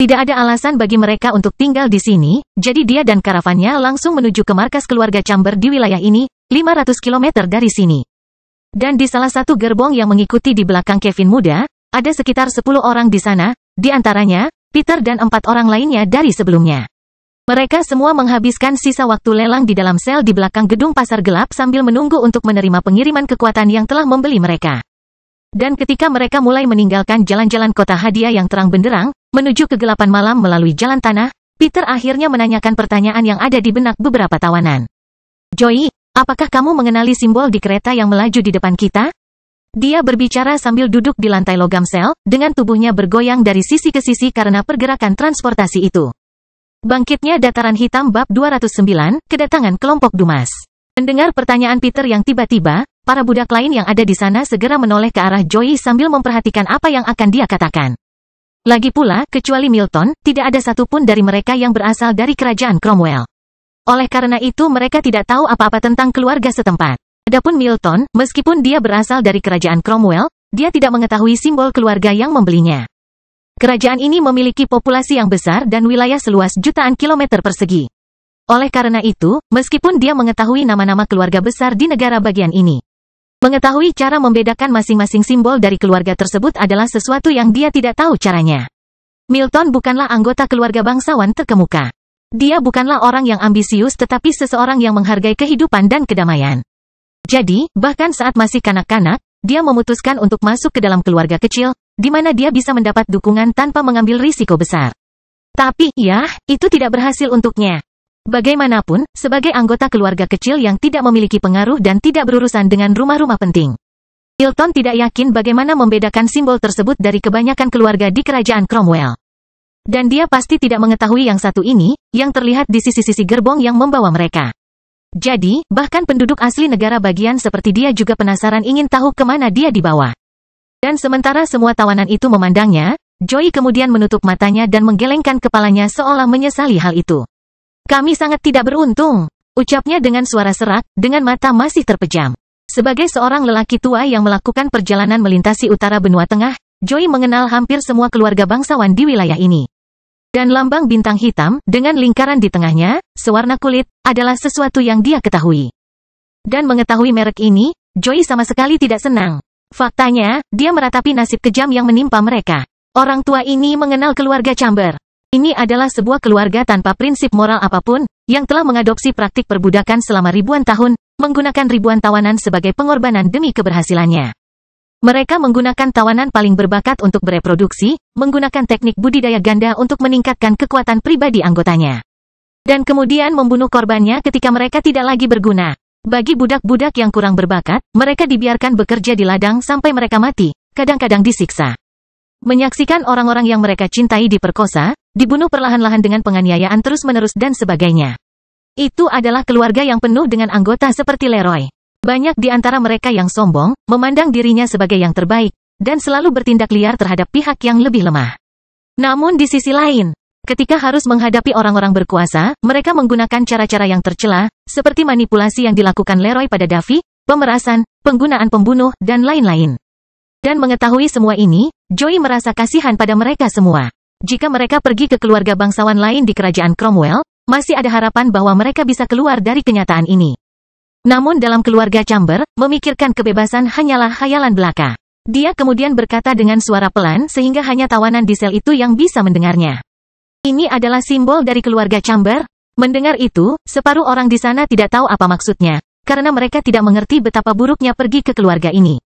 Tidak ada alasan bagi mereka untuk tinggal di sini, jadi dia dan karavannya langsung menuju ke markas keluarga Chamber di wilayah ini, 500 km dari sini. Dan di salah satu gerbong yang mengikuti di belakang Kevin muda, ada sekitar 10 orang di sana, di antaranya, Peter dan 4 orang lainnya dari sebelumnya. Mereka semua menghabiskan sisa waktu lelang di dalam sel di belakang gedung pasar gelap sambil menunggu untuk menerima pengiriman kekuatan yang telah membeli mereka. Dan ketika mereka mulai meninggalkan jalan-jalan kota hadiah yang terang benderang, menuju kegelapan malam melalui jalan tanah, Peter akhirnya menanyakan pertanyaan yang ada di benak beberapa tawanan. Joey, apakah kamu mengenali simbol di kereta yang melaju di depan kita? Dia berbicara sambil duduk di lantai logam sel, dengan tubuhnya bergoyang dari sisi ke sisi karena pergerakan transportasi itu. Bangkitnya dataran hitam bab 209, kedatangan kelompok Dumas. Mendengar pertanyaan Peter yang tiba-tiba, para budak lain yang ada di sana segera menoleh ke arah Joey sambil memperhatikan apa yang akan dia katakan. Lagi pula, kecuali Milton, tidak ada satupun dari mereka yang berasal dari kerajaan Cromwell. Oleh karena itu mereka tidak tahu apa-apa tentang keluarga setempat. Adapun Milton, meskipun dia berasal dari kerajaan Cromwell, dia tidak mengetahui simbol keluarga yang membelinya. Kerajaan ini memiliki populasi yang besar dan wilayah seluas jutaan kilometer persegi. Oleh karena itu, meskipun dia mengetahui nama-nama keluarga besar di negara bagian ini, mengetahui cara membedakan masing-masing simbol dari keluarga tersebut adalah sesuatu yang dia tidak tahu caranya. Milton bukanlah anggota keluarga bangsawan terkemuka. Dia bukanlah orang yang ambisius tetapi seseorang yang menghargai kehidupan dan kedamaian. Jadi, bahkan saat masih kanak-kanak, dia memutuskan untuk masuk ke dalam keluarga kecil, di mana dia bisa mendapat dukungan tanpa mengambil risiko besar. Tapi, ya, itu tidak berhasil untuknya. Bagaimanapun, sebagai anggota keluarga kecil yang tidak memiliki pengaruh dan tidak berurusan dengan rumah-rumah penting, Milton tidak yakin bagaimana membedakan simbol tersebut dari kebanyakan keluarga di kerajaan Cromwell. Dan dia pasti tidak mengetahui yang satu ini, yang terlihat di sisi-sisi gerbong yang membawa mereka. Jadi, bahkan penduduk asli negara bagian seperti dia juga penasaran ingin tahu kemana dia dibawa. Dan sementara semua tawanan itu memandangnya, Joey kemudian menutup matanya dan menggelengkan kepalanya seolah menyesali hal itu. Kami sangat tidak beruntung, ucapnya dengan suara serak, dengan mata masih terpejam. Sebagai seorang lelaki tua yang melakukan perjalanan melintasi utara benua tengah, Joey mengenal hampir semua keluarga bangsawan di wilayah ini. Dan lambang bintang hitam, dengan lingkaran di tengahnya, sewarna kulit, adalah sesuatu yang dia ketahui. Dan mengetahui merek ini, Joey sama sekali tidak senang. Faktanya, dia meratapi nasib kejam yang menimpa mereka. Orang tua ini mengenal keluarga Chamber. Ini adalah sebuah keluarga tanpa prinsip moral apapun, yang telah mengadopsi praktik perbudakan selama ribuan tahun, menggunakan ribuan tawanan sebagai pengorbanan demi keberhasilannya. Mereka menggunakan tawanan paling berbakat untuk bereproduksi, menggunakan teknik budidaya ganda untuk meningkatkan kekuatan pribadi anggotanya. Dan kemudian membunuh korbannya ketika mereka tidak lagi berguna. Bagi budak-budak yang kurang berbakat, mereka dibiarkan bekerja di ladang sampai mereka mati, kadang-kadang disiksa. Menyaksikan orang-orang yang mereka cintai diperkosa, dibunuh perlahan-lahan dengan penganiayaan terus-menerus dan sebagainya. Itu adalah keluarga yang penuh dengan anggota seperti Leroy. Banyak di antara mereka yang sombong, memandang dirinya sebagai yang terbaik, dan selalu bertindak liar terhadap pihak yang lebih lemah. Namun di sisi lain, ketika harus menghadapi orang-orang berkuasa, mereka menggunakan cara-cara yang tercela, seperti manipulasi yang dilakukan Leroy pada Davy, pemerasan, penggunaan pembunuh, dan lain-lain. Dan mengetahui semua ini, Joey merasa kasihan pada mereka semua. Jika mereka pergi ke keluarga bangsawan lain di kerajaan Cromwell, masih ada harapan bahwa mereka bisa keluar dari kenyataan ini. Namun dalam keluarga Chamber, memikirkan kebebasan hanyalah khayalan belaka. Dia kemudian berkata dengan suara pelan sehingga hanya tawanan di sel itu yang bisa mendengarnya. Ini adalah simbol dari keluarga Chamber. Mendengar itu, separuh orang di sana tidak tahu apa maksudnya, karena mereka tidak mengerti betapa buruknya pergi ke keluarga ini.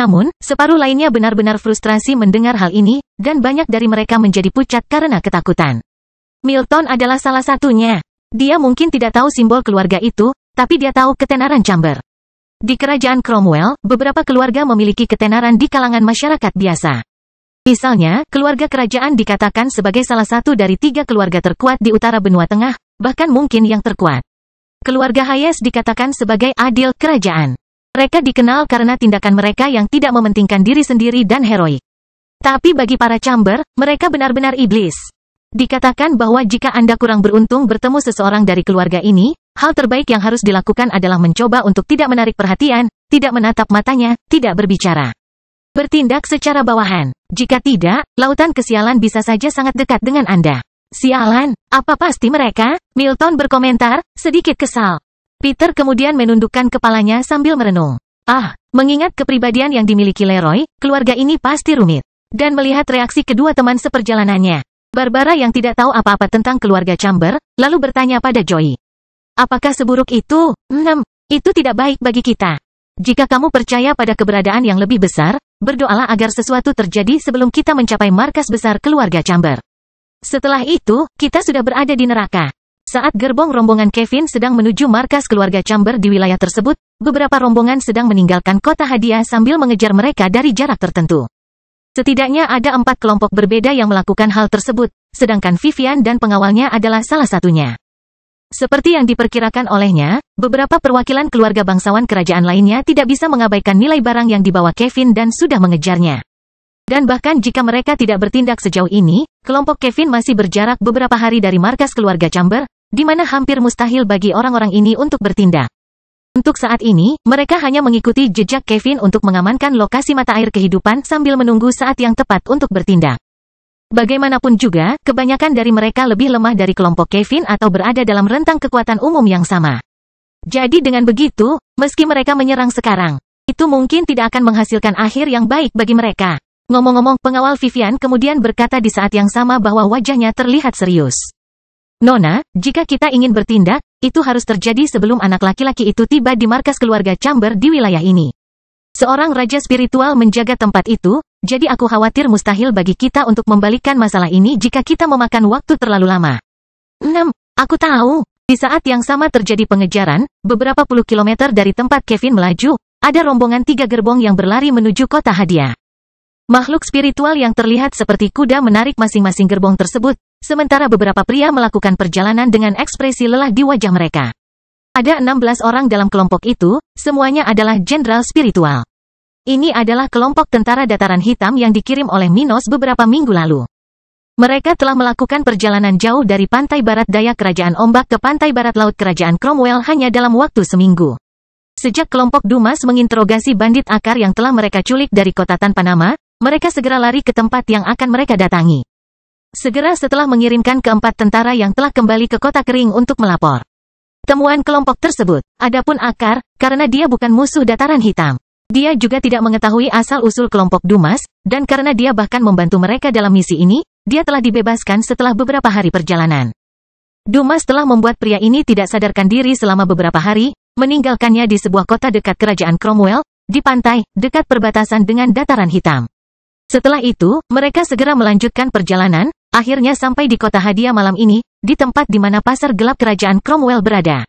Namun, separuh lainnya benar-benar frustrasi mendengar hal ini, dan banyak dari mereka menjadi pucat karena ketakutan. Milton adalah salah satunya. Dia mungkin tidak tahu simbol keluarga itu, tapi dia tahu ketenaran Chamber. Di kerajaan Cromwell, beberapa keluarga memiliki ketenaran di kalangan masyarakat biasa. Misalnya, keluarga kerajaan dikatakan sebagai salah satu dari 3 keluarga terkuat di utara benua tengah, bahkan mungkin yang terkuat. Keluarga Hayes dikatakan sebagai adil kerajaan. Mereka dikenal karena tindakan mereka yang tidak mementingkan diri sendiri dan heroik. Tapi bagi para Chamber, mereka benar-benar iblis. Dikatakan bahwa jika Anda kurang beruntung bertemu seseorang dari keluarga ini, hal terbaik yang harus dilakukan adalah mencoba untuk tidak menarik perhatian, tidak menatap matanya, tidak berbicara. Bertindak secara bawahan. Jika tidak, lautan kesialan bisa saja sangat dekat dengan Anda. Sialan, apa pasti mereka? Milton berkomentar, sedikit kesal. Peter kemudian menundukkan kepalanya sambil merenung. Mengingat kepribadian yang dimiliki Leroy, keluarga ini pasti rumit. Dan melihat reaksi kedua teman seperjalanannya, Barbara yang tidak tahu apa-apa tentang keluarga Chamber, lalu bertanya pada Joey. Apakah seburuk itu? Itu tidak baik bagi kita. Jika kamu percaya pada keberadaan yang lebih besar, berdoalah agar sesuatu terjadi sebelum kita mencapai markas besar keluarga Chamber. Setelah itu, kita sudah berada di neraka. Saat gerbong rombongan Kevin sedang menuju markas keluarga Chamber di wilayah tersebut, beberapa rombongan sedang meninggalkan kota hadiah sambil mengejar mereka dari jarak tertentu. Setidaknya ada 4 kelompok berbeda yang melakukan hal tersebut, sedangkan Vivian dan pengawalnya adalah salah satunya. Seperti yang diperkirakan olehnya, beberapa perwakilan keluarga bangsawan kerajaan lainnya tidak bisa mengabaikan nilai barang yang dibawa Kevin dan sudah mengejarnya. Dan bahkan jika mereka tidak bertindak sejauh ini, kelompok Kevin masih berjarak beberapa hari dari markas keluarga Chamber, di mana hampir mustahil bagi orang-orang ini untuk bertindak. Untuk saat ini, mereka hanya mengikuti jejak Kevin untuk mengamankan lokasi mata air kehidupan sambil menunggu saat yang tepat untuk bertindak. Bagaimanapun juga, kebanyakan dari mereka lebih lemah dari kelompok Kevin atau berada dalam rentang kekuatan umum yang sama. Jadi dengan begitu, meski mereka menyerang sekarang, itu mungkin tidak akan menghasilkan akhir yang baik bagi mereka. Ngomong-ngomong, pengawal Vivian kemudian berkata di saat yang sama bahwa wajahnya terlihat serius. Nona, jika kita ingin bertindak, itu harus terjadi sebelum anak laki-laki itu tiba di markas keluarga Chamber di wilayah ini. Seorang raja spiritual menjaga tempat itu, jadi aku khawatir mustahil bagi kita untuk membalikkan masalah ini jika kita memakan waktu terlalu lama. Aku tahu. Di saat yang sama terjadi pengejaran, beberapa puluh kilometer dari tempat Kevin melaju, ada rombongan 3 gerbong yang berlari menuju kota hadiah. Makhluk spiritual yang terlihat seperti kuda menarik masing-masing gerbong tersebut, sementara beberapa pria melakukan perjalanan dengan ekspresi lelah di wajah mereka. Ada 16 orang dalam kelompok itu, semuanya adalah jenderal spiritual. Ini adalah kelompok tentara dataran hitam yang dikirim oleh Minos beberapa minggu lalu. Mereka telah melakukan perjalanan jauh dari pantai barat daya Kerajaan Ombak ke pantai barat laut Kerajaan Cromwell hanya dalam waktu seminggu. Sejak kelompok Dumas menginterogasi bandit akar yang telah mereka culik dari kota tanpa nama, mereka segera lari ke tempat yang akan mereka datangi. Segera setelah mengirimkan keempat tentara yang telah kembali ke kota kering untuk melapor. Temuan kelompok tersebut, adapun akar, karena dia bukan musuh dataran hitam. Dia juga tidak mengetahui asal-usul kelompok Dumas, dan karena dia bahkan membantu mereka dalam misi ini, dia telah dibebaskan setelah beberapa hari perjalanan. Dumas telah membuat pria ini tidak sadarkan diri selama beberapa hari, meninggalkannya di sebuah kota dekat Kerajaan Cromwell, di pantai, dekat perbatasan dengan dataran hitam. Setelah itu, mereka segera melanjutkan perjalanan, akhirnya sampai di kota hadiah malam ini, di tempat di mana pasar gelap Kerajaan Cromwell berada.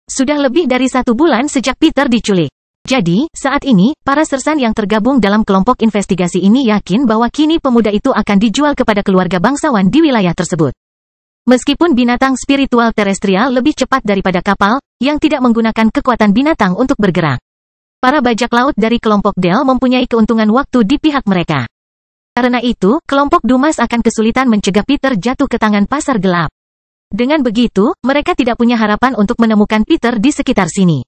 Sudah lebih dari 1 bulan sejak Peter diculik. Jadi, saat ini, para sersan yang tergabung dalam kelompok investigasi ini yakin bahwa kini pemuda itu akan dijual kepada keluarga bangsawan di wilayah tersebut. Meskipun binatang spiritual terestrial lebih cepat daripada kapal, yang tidak menggunakan kekuatan binatang untuk bergerak. Para bajak laut dari kelompok Del mempunyai keuntungan waktu di pihak mereka. Karena itu, kelompok Dumas akan kesulitan mencegah Peter jatuh ke tangan pasar gelap. Dengan begitu, mereka tidak punya harapan untuk menemukan Peter di sekitar sini.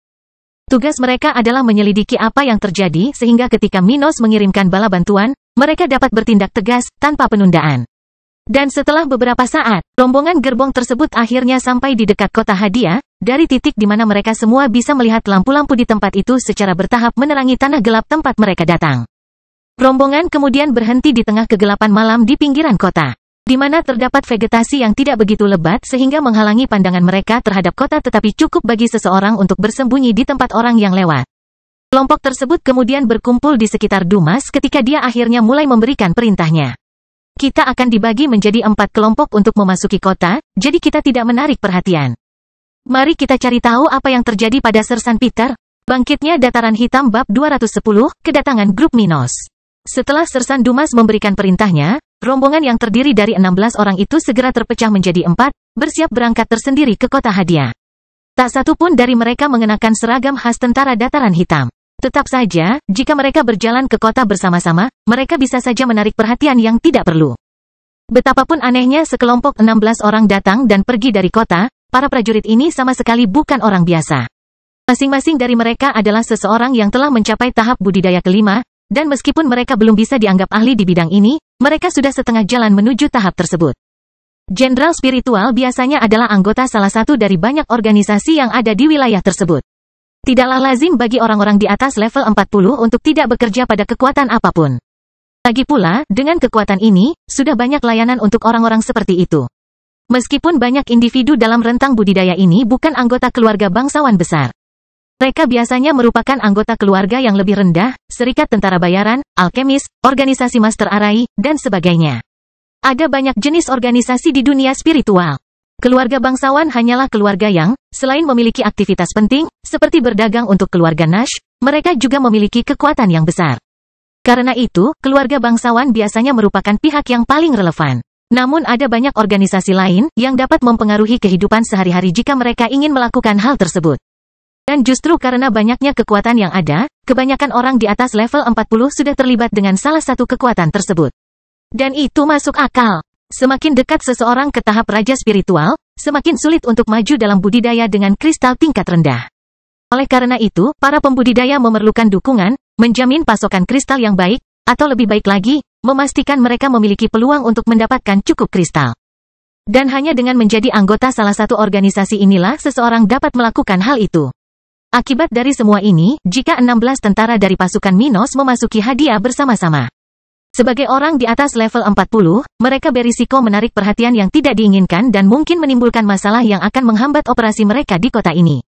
Tugas mereka adalah menyelidiki apa yang terjadi sehingga ketika Minos mengirimkan bala bantuan, mereka dapat bertindak tegas, tanpa penundaan. Dan setelah beberapa saat, rombongan gerbong tersebut akhirnya sampai di dekat kota hadiah, dari titik di mana mereka semua bisa melihat lampu-lampu di tempat itu secara bertahap menerangi tanah gelap tempat mereka datang. Rombongan kemudian berhenti di tengah kegelapan malam di pinggiran kota, di mana terdapat vegetasi yang tidak begitu lebat sehingga menghalangi pandangan mereka terhadap kota tetapi cukup bagi seseorang untuk bersembunyi di tempat orang yang lewat. Kelompok tersebut kemudian berkumpul di sekitar Dumas ketika dia akhirnya mulai memberikan perintahnya. Kita akan dibagi menjadi 4 kelompok untuk memasuki kota, jadi kita tidak menarik perhatian. Mari kita cari tahu apa yang terjadi pada Sersan Peter. Bangkitnya Dataran Hitam bab 210, kedatangan grup Minos. Setelah Sersan Dumas memberikan perintahnya, rombongan yang terdiri dari 16 orang itu segera terpecah menjadi 4, bersiap berangkat tersendiri ke kota hadiah. Tak satu pun dari mereka mengenakan seragam khas tentara Dataran Hitam. Tetap saja, jika mereka berjalan ke kota bersama-sama, mereka bisa saja menarik perhatian yang tidak perlu. Betapapun anehnya sekelompok 16 orang datang dan pergi dari kota, para prajurit ini sama sekali bukan orang biasa. Masing-masing dari mereka adalah seseorang yang telah mencapai tahap budidaya kelima, dan meskipun mereka belum bisa dianggap ahli di bidang ini, mereka sudah setengah jalan menuju tahap tersebut. Jenderal spiritual biasanya adalah anggota salah satu dari banyak organisasi yang ada di wilayah tersebut. Tidaklah lazim bagi orang-orang di atas level 40 untuk tidak bekerja pada kekuatan apapun. Lagi pula, dengan kekuatan ini, sudah banyak layanan untuk orang-orang seperti itu. Meskipun banyak individu dalam rentang budidaya ini bukan anggota keluarga bangsawan besar. Mereka biasanya merupakan anggota keluarga yang lebih rendah, serikat tentara bayaran, alkemis, organisasi master arai, dan sebagainya. Ada banyak jenis organisasi di dunia spiritual. Keluarga bangsawan hanyalah keluarga yang, selain memiliki aktivitas penting, seperti berdagang untuk keluarga Nash, mereka juga memiliki kekuatan yang besar. Karena itu, keluarga bangsawan biasanya merupakan pihak yang paling relevan. Namun ada banyak organisasi lain yang dapat mempengaruhi kehidupan sehari-hari jika mereka ingin melakukan hal tersebut. Dan justru karena banyaknya kekuatan yang ada, kebanyakan orang di atas level 40 sudah terlibat dengan salah satu kekuatan tersebut. Dan itu masuk akal. Semakin dekat seseorang ke tahap raja spiritual, semakin sulit untuk maju dalam budidaya dengan kristal tingkat rendah. Oleh karena itu, para pembudidaya memerlukan dukungan, menjamin pasokan kristal yang baik, atau lebih baik lagi, memastikan mereka memiliki peluang untuk mendapatkan cukup kristal. Dan hanya dengan menjadi anggota salah satu organisasi inilah seseorang dapat melakukan hal itu. Akibat dari semua ini, jika 16 tentara dari pasukan Minos memasuki hadiah bersama-sama. Sebagai orang di atas level 40, mereka berisiko menarik perhatian yang tidak diinginkan dan mungkin menimbulkan masalah yang akan menghambat operasi mereka di kota ini.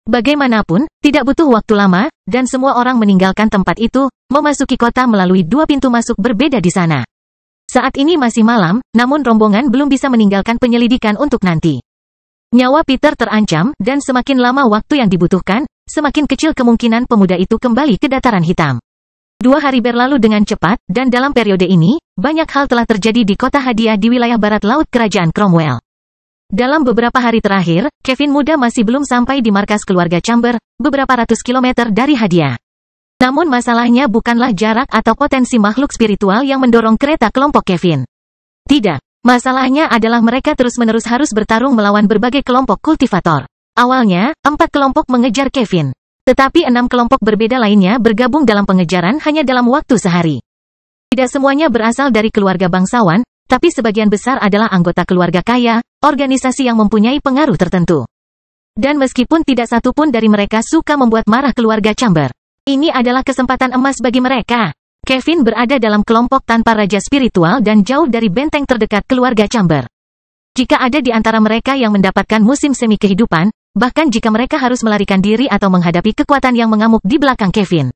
Bagaimanapun, tidak butuh waktu lama, dan semua orang meninggalkan tempat itu, memasuki kota melalui 2 pintu masuk berbeda di sana. Saat ini masih malam, namun rombongan belum bisa meninggalkan penyelidikan untuk nanti. Nyawa Peter terancam, dan semakin lama waktu yang dibutuhkan, semakin kecil kemungkinan pemuda itu kembali ke Dataran Hitam. 2 hari berlalu dengan cepat, dan dalam periode ini, banyak hal telah terjadi di kota Hadiah di wilayah barat laut Kerajaan Cromwell. Dalam beberapa hari terakhir, Kevin muda masih belum sampai di markas keluarga Chamber, beberapa ratus kilometer dari Hadiah. Namun masalahnya bukanlah jarak atau potensi makhluk spiritual yang mendorong kereta kelompok Kevin. Tidak, masalahnya adalah mereka terus-menerus harus bertarung melawan berbagai kelompok kultivator. Awalnya, 4 kelompok mengejar Kevin. Tetapi 6 kelompok berbeda lainnya bergabung dalam pengejaran hanya dalam waktu sehari. Tidak semuanya berasal dari keluarga bangsawan, tapi sebagian besar adalah anggota keluarga kaya, organisasi yang mempunyai pengaruh tertentu. Dan meskipun tidak satu pun dari mereka suka membuat marah keluarga Chamber, ini adalah kesempatan emas bagi mereka. Kevin berada dalam kelompok tanpa raja spiritual dan jauh dari benteng terdekat keluarga Chamber. Jika ada di antara mereka yang mendapatkan musim semi kehidupan, bahkan jika mereka harus melarikan diri atau menghadapi kekuatan yang mengamuk di belakang Kevin,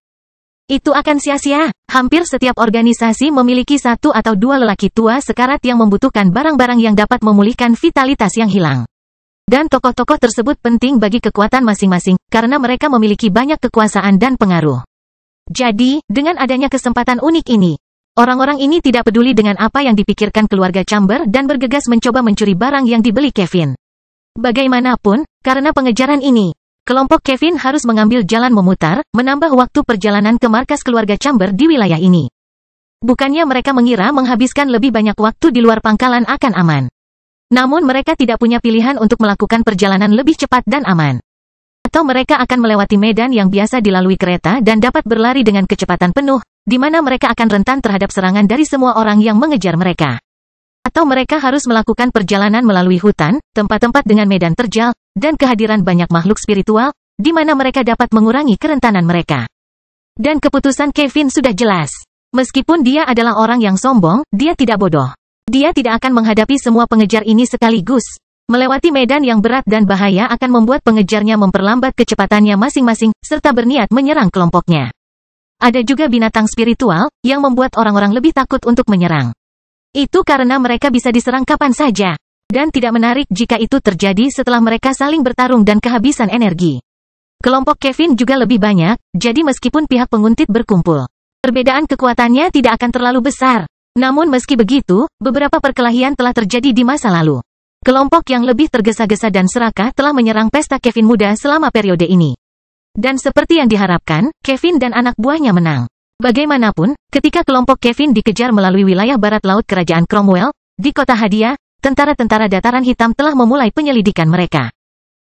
itu akan sia-sia. Hampir setiap organisasi memiliki 1 atau 2 lelaki tua sekarat yang membutuhkan barang-barang yang dapat memulihkan vitalitas yang hilang. Dan tokoh-tokoh tersebut penting bagi kekuatan masing-masing, karena mereka memiliki banyak kekuasaan dan pengaruh. Jadi, dengan adanya kesempatan unik ini, orang-orang ini tidak peduli dengan apa yang dipikirkan keluarga Chamber dan bergegas mencoba mencuri barang yang dibeli Kevin. Bagaimanapun, karena pengejaran ini, kelompok Kevin harus mengambil jalan memutar, menambah waktu perjalanan ke markas keluarga Chamber di wilayah ini. Bukannya mereka mengira menghabiskan lebih banyak waktu di luar pangkalan akan aman. Namun mereka tidak punya pilihan untuk melakukan perjalanan lebih cepat dan aman. Atau mereka akan melewati medan yang biasa dilalui kereta dan dapat berlari dengan kecepatan penuh, di mana mereka akan rentan terhadap serangan dari semua orang yang mengejar mereka. Atau mereka harus melakukan perjalanan melalui hutan, tempat-tempat dengan medan terjal, dan kehadiran banyak makhluk spiritual, di mana mereka dapat mengurangi kerentanan mereka. Dan keputusan Kevin sudah jelas. Meskipun dia adalah orang yang sombong, dia tidak bodoh. Dia tidak akan menghadapi semua pengejar ini sekaligus. Melewati medan yang berat dan bahaya akan membuat pengejarnya memperlambat kecepatannya masing-masing, serta berniat menyerang kelompoknya. Ada juga binatang spiritual, yang membuat orang-orang lebih takut untuk menyerang. Itu karena mereka bisa diserang kapan saja. Dan tidak menarik jika itu terjadi setelah mereka saling bertarung dan kehabisan energi. Kelompok Kevin juga lebih banyak, jadi meskipun pihak penguntit berkumpul, perbedaan kekuatannya tidak akan terlalu besar. Namun meski begitu, beberapa perkelahian telah terjadi di masa lalu. Kelompok yang lebih tergesa-gesa dan serakah telah menyerang pesta Kevin muda selama periode ini. Dan seperti yang diharapkan, Kevin dan anak buahnya menang. Bagaimanapun, ketika kelompok Kevin dikejar melalui wilayah barat laut Kerajaan Cromwell, di kota Hadiah, tentara-tentara dataran hitam telah memulai penyelidikan mereka.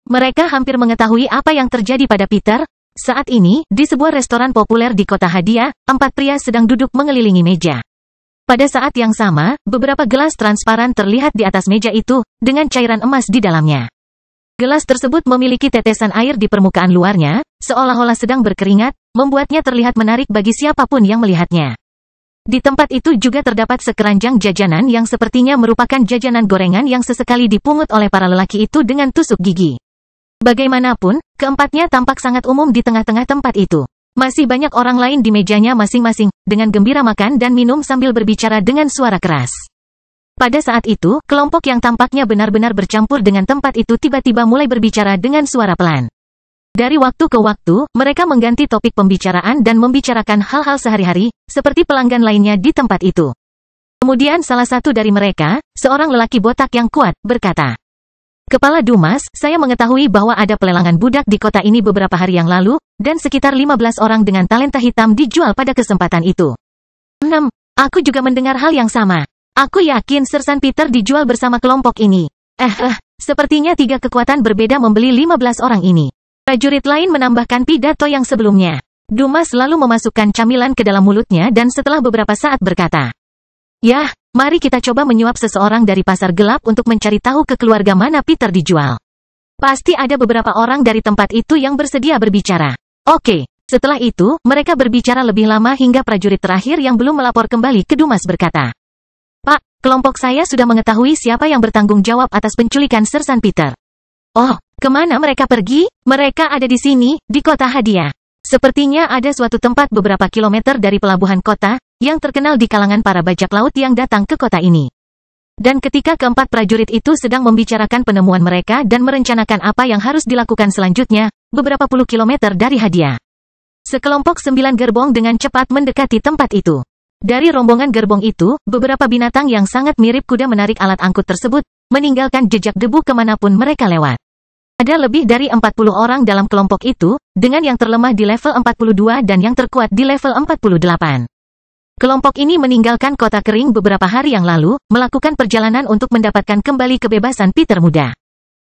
Mereka hampir mengetahui apa yang terjadi pada Peter. Saat ini, di sebuah restoran populer di kota Hadiah, 4 pria sedang duduk mengelilingi meja. Pada saat yang sama, beberapa gelas transparan terlihat di atas meja itu, dengan cairan emas di dalamnya. Gelas tersebut memiliki tetesan air di permukaan luarnya, seolah-olah sedang berkeringat, membuatnya terlihat menarik bagi siapapun yang melihatnya. Di tempat itu juga terdapat sekeranjang jajanan yang sepertinya merupakan jajanan gorengan yang sesekali dipungut oleh para lelaki itu dengan tusuk gigi. Bagaimanapun, keempatnya tampak sangat umum di tengah-tengah tempat itu. Masih banyak orang lain di mejanya masing-masing, dengan gembira makan dan minum sambil berbicara dengan suara keras. Pada saat itu, kelompok yang tampaknya benar-benar bercampur dengan tempat itu tiba-tiba mulai berbicara dengan suara pelan. Dari waktu ke waktu, mereka mengganti topik pembicaraan dan membicarakan hal-hal sehari-hari, seperti pelanggan lainnya di tempat itu. Kemudian salah satu dari mereka, seorang lelaki botak yang kuat, berkata, "Kepala Dumas, saya mengetahui bahwa ada pelelangan budak di kota ini beberapa hari yang lalu, dan sekitar 15 orang dengan talenta hitam dijual pada kesempatan itu." Aku juga mendengar hal yang sama. Aku yakin Sersan Peter dijual bersama kelompok ini. Sepertinya 3 kekuatan berbeda membeli 15 orang ini. Prajurit lain menambahkan pidato yang sebelumnya. Dumas lalu memasukkan camilan ke dalam mulutnya dan setelah beberapa saat berkata, "Yah, mari kita coba menyuap seseorang dari pasar gelap untuk mencari tahu ke keluarga mana Peter dijual. Pasti ada beberapa orang dari tempat itu yang bersedia berbicara." Oke. Setelah itu, mereka berbicara lebih lama hingga prajurit terakhir yang belum melapor kembali ke Dumas berkata, "Pak, kelompok saya sudah mengetahui siapa yang bertanggung jawab atas penculikan Sersan Peter." "Oh, kemana mereka pergi?" "Mereka ada di sini, di kota Hadiah. Sepertinya ada suatu tempat beberapa kilometer dari pelabuhan kota, yang terkenal di kalangan para bajak laut yang datang ke kota ini." Dan ketika keempat prajurit itu sedang membicarakan penemuan mereka dan merencanakan apa yang harus dilakukan selanjutnya, beberapa puluh kilometer dari Hadiah, Sekelompok 9 gerbong dengan cepat mendekati tempat itu. Dari rombongan gerbong itu, beberapa binatang yang sangat mirip kuda menarik alat angkut tersebut, meninggalkan jejak debu kemanapun mereka lewat. Ada lebih dari 40 orang dalam kelompok itu, dengan yang terlemah di level 42 dan yang terkuat di level 48. Kelompok ini meninggalkan kota kering beberapa hari yang lalu, melakukan perjalanan untuk mendapatkan kembali kebebasan Peter Muda.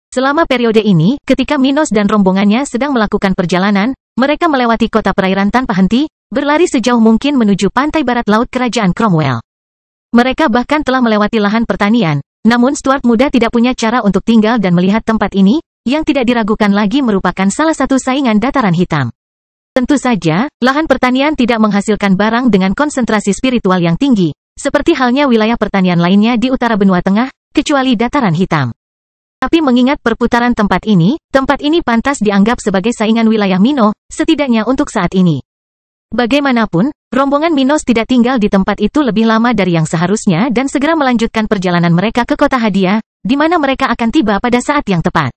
Selama periode ini, ketika Minos dan rombongannya sedang melakukan perjalanan, mereka melewati kota perairan tanpa henti, berlari sejauh mungkin menuju pantai barat laut kerajaan Cromwell. Mereka bahkan telah melewati lahan pertanian, namun Stuart Muda tidak punya cara untuk tinggal dan melihat tempat ini, yang tidak diragukan lagi merupakan salah satu saingan dataran hitam. Tentu saja, lahan pertanian tidak menghasilkan barang dengan konsentrasi spiritual yang tinggi, seperti halnya wilayah pertanian lainnya di utara benua tengah, kecuali dataran hitam. Tapi mengingat perputaran tempat ini pantas dianggap sebagai saingan wilayah Mino, setidaknya untuk saat ini. Bagaimanapun, rombongan Minos tidak tinggal di tempat itu lebih lama dari yang seharusnya dan segera melanjutkan perjalanan mereka ke kota hadiah, di mana mereka akan tiba pada saat yang tepat.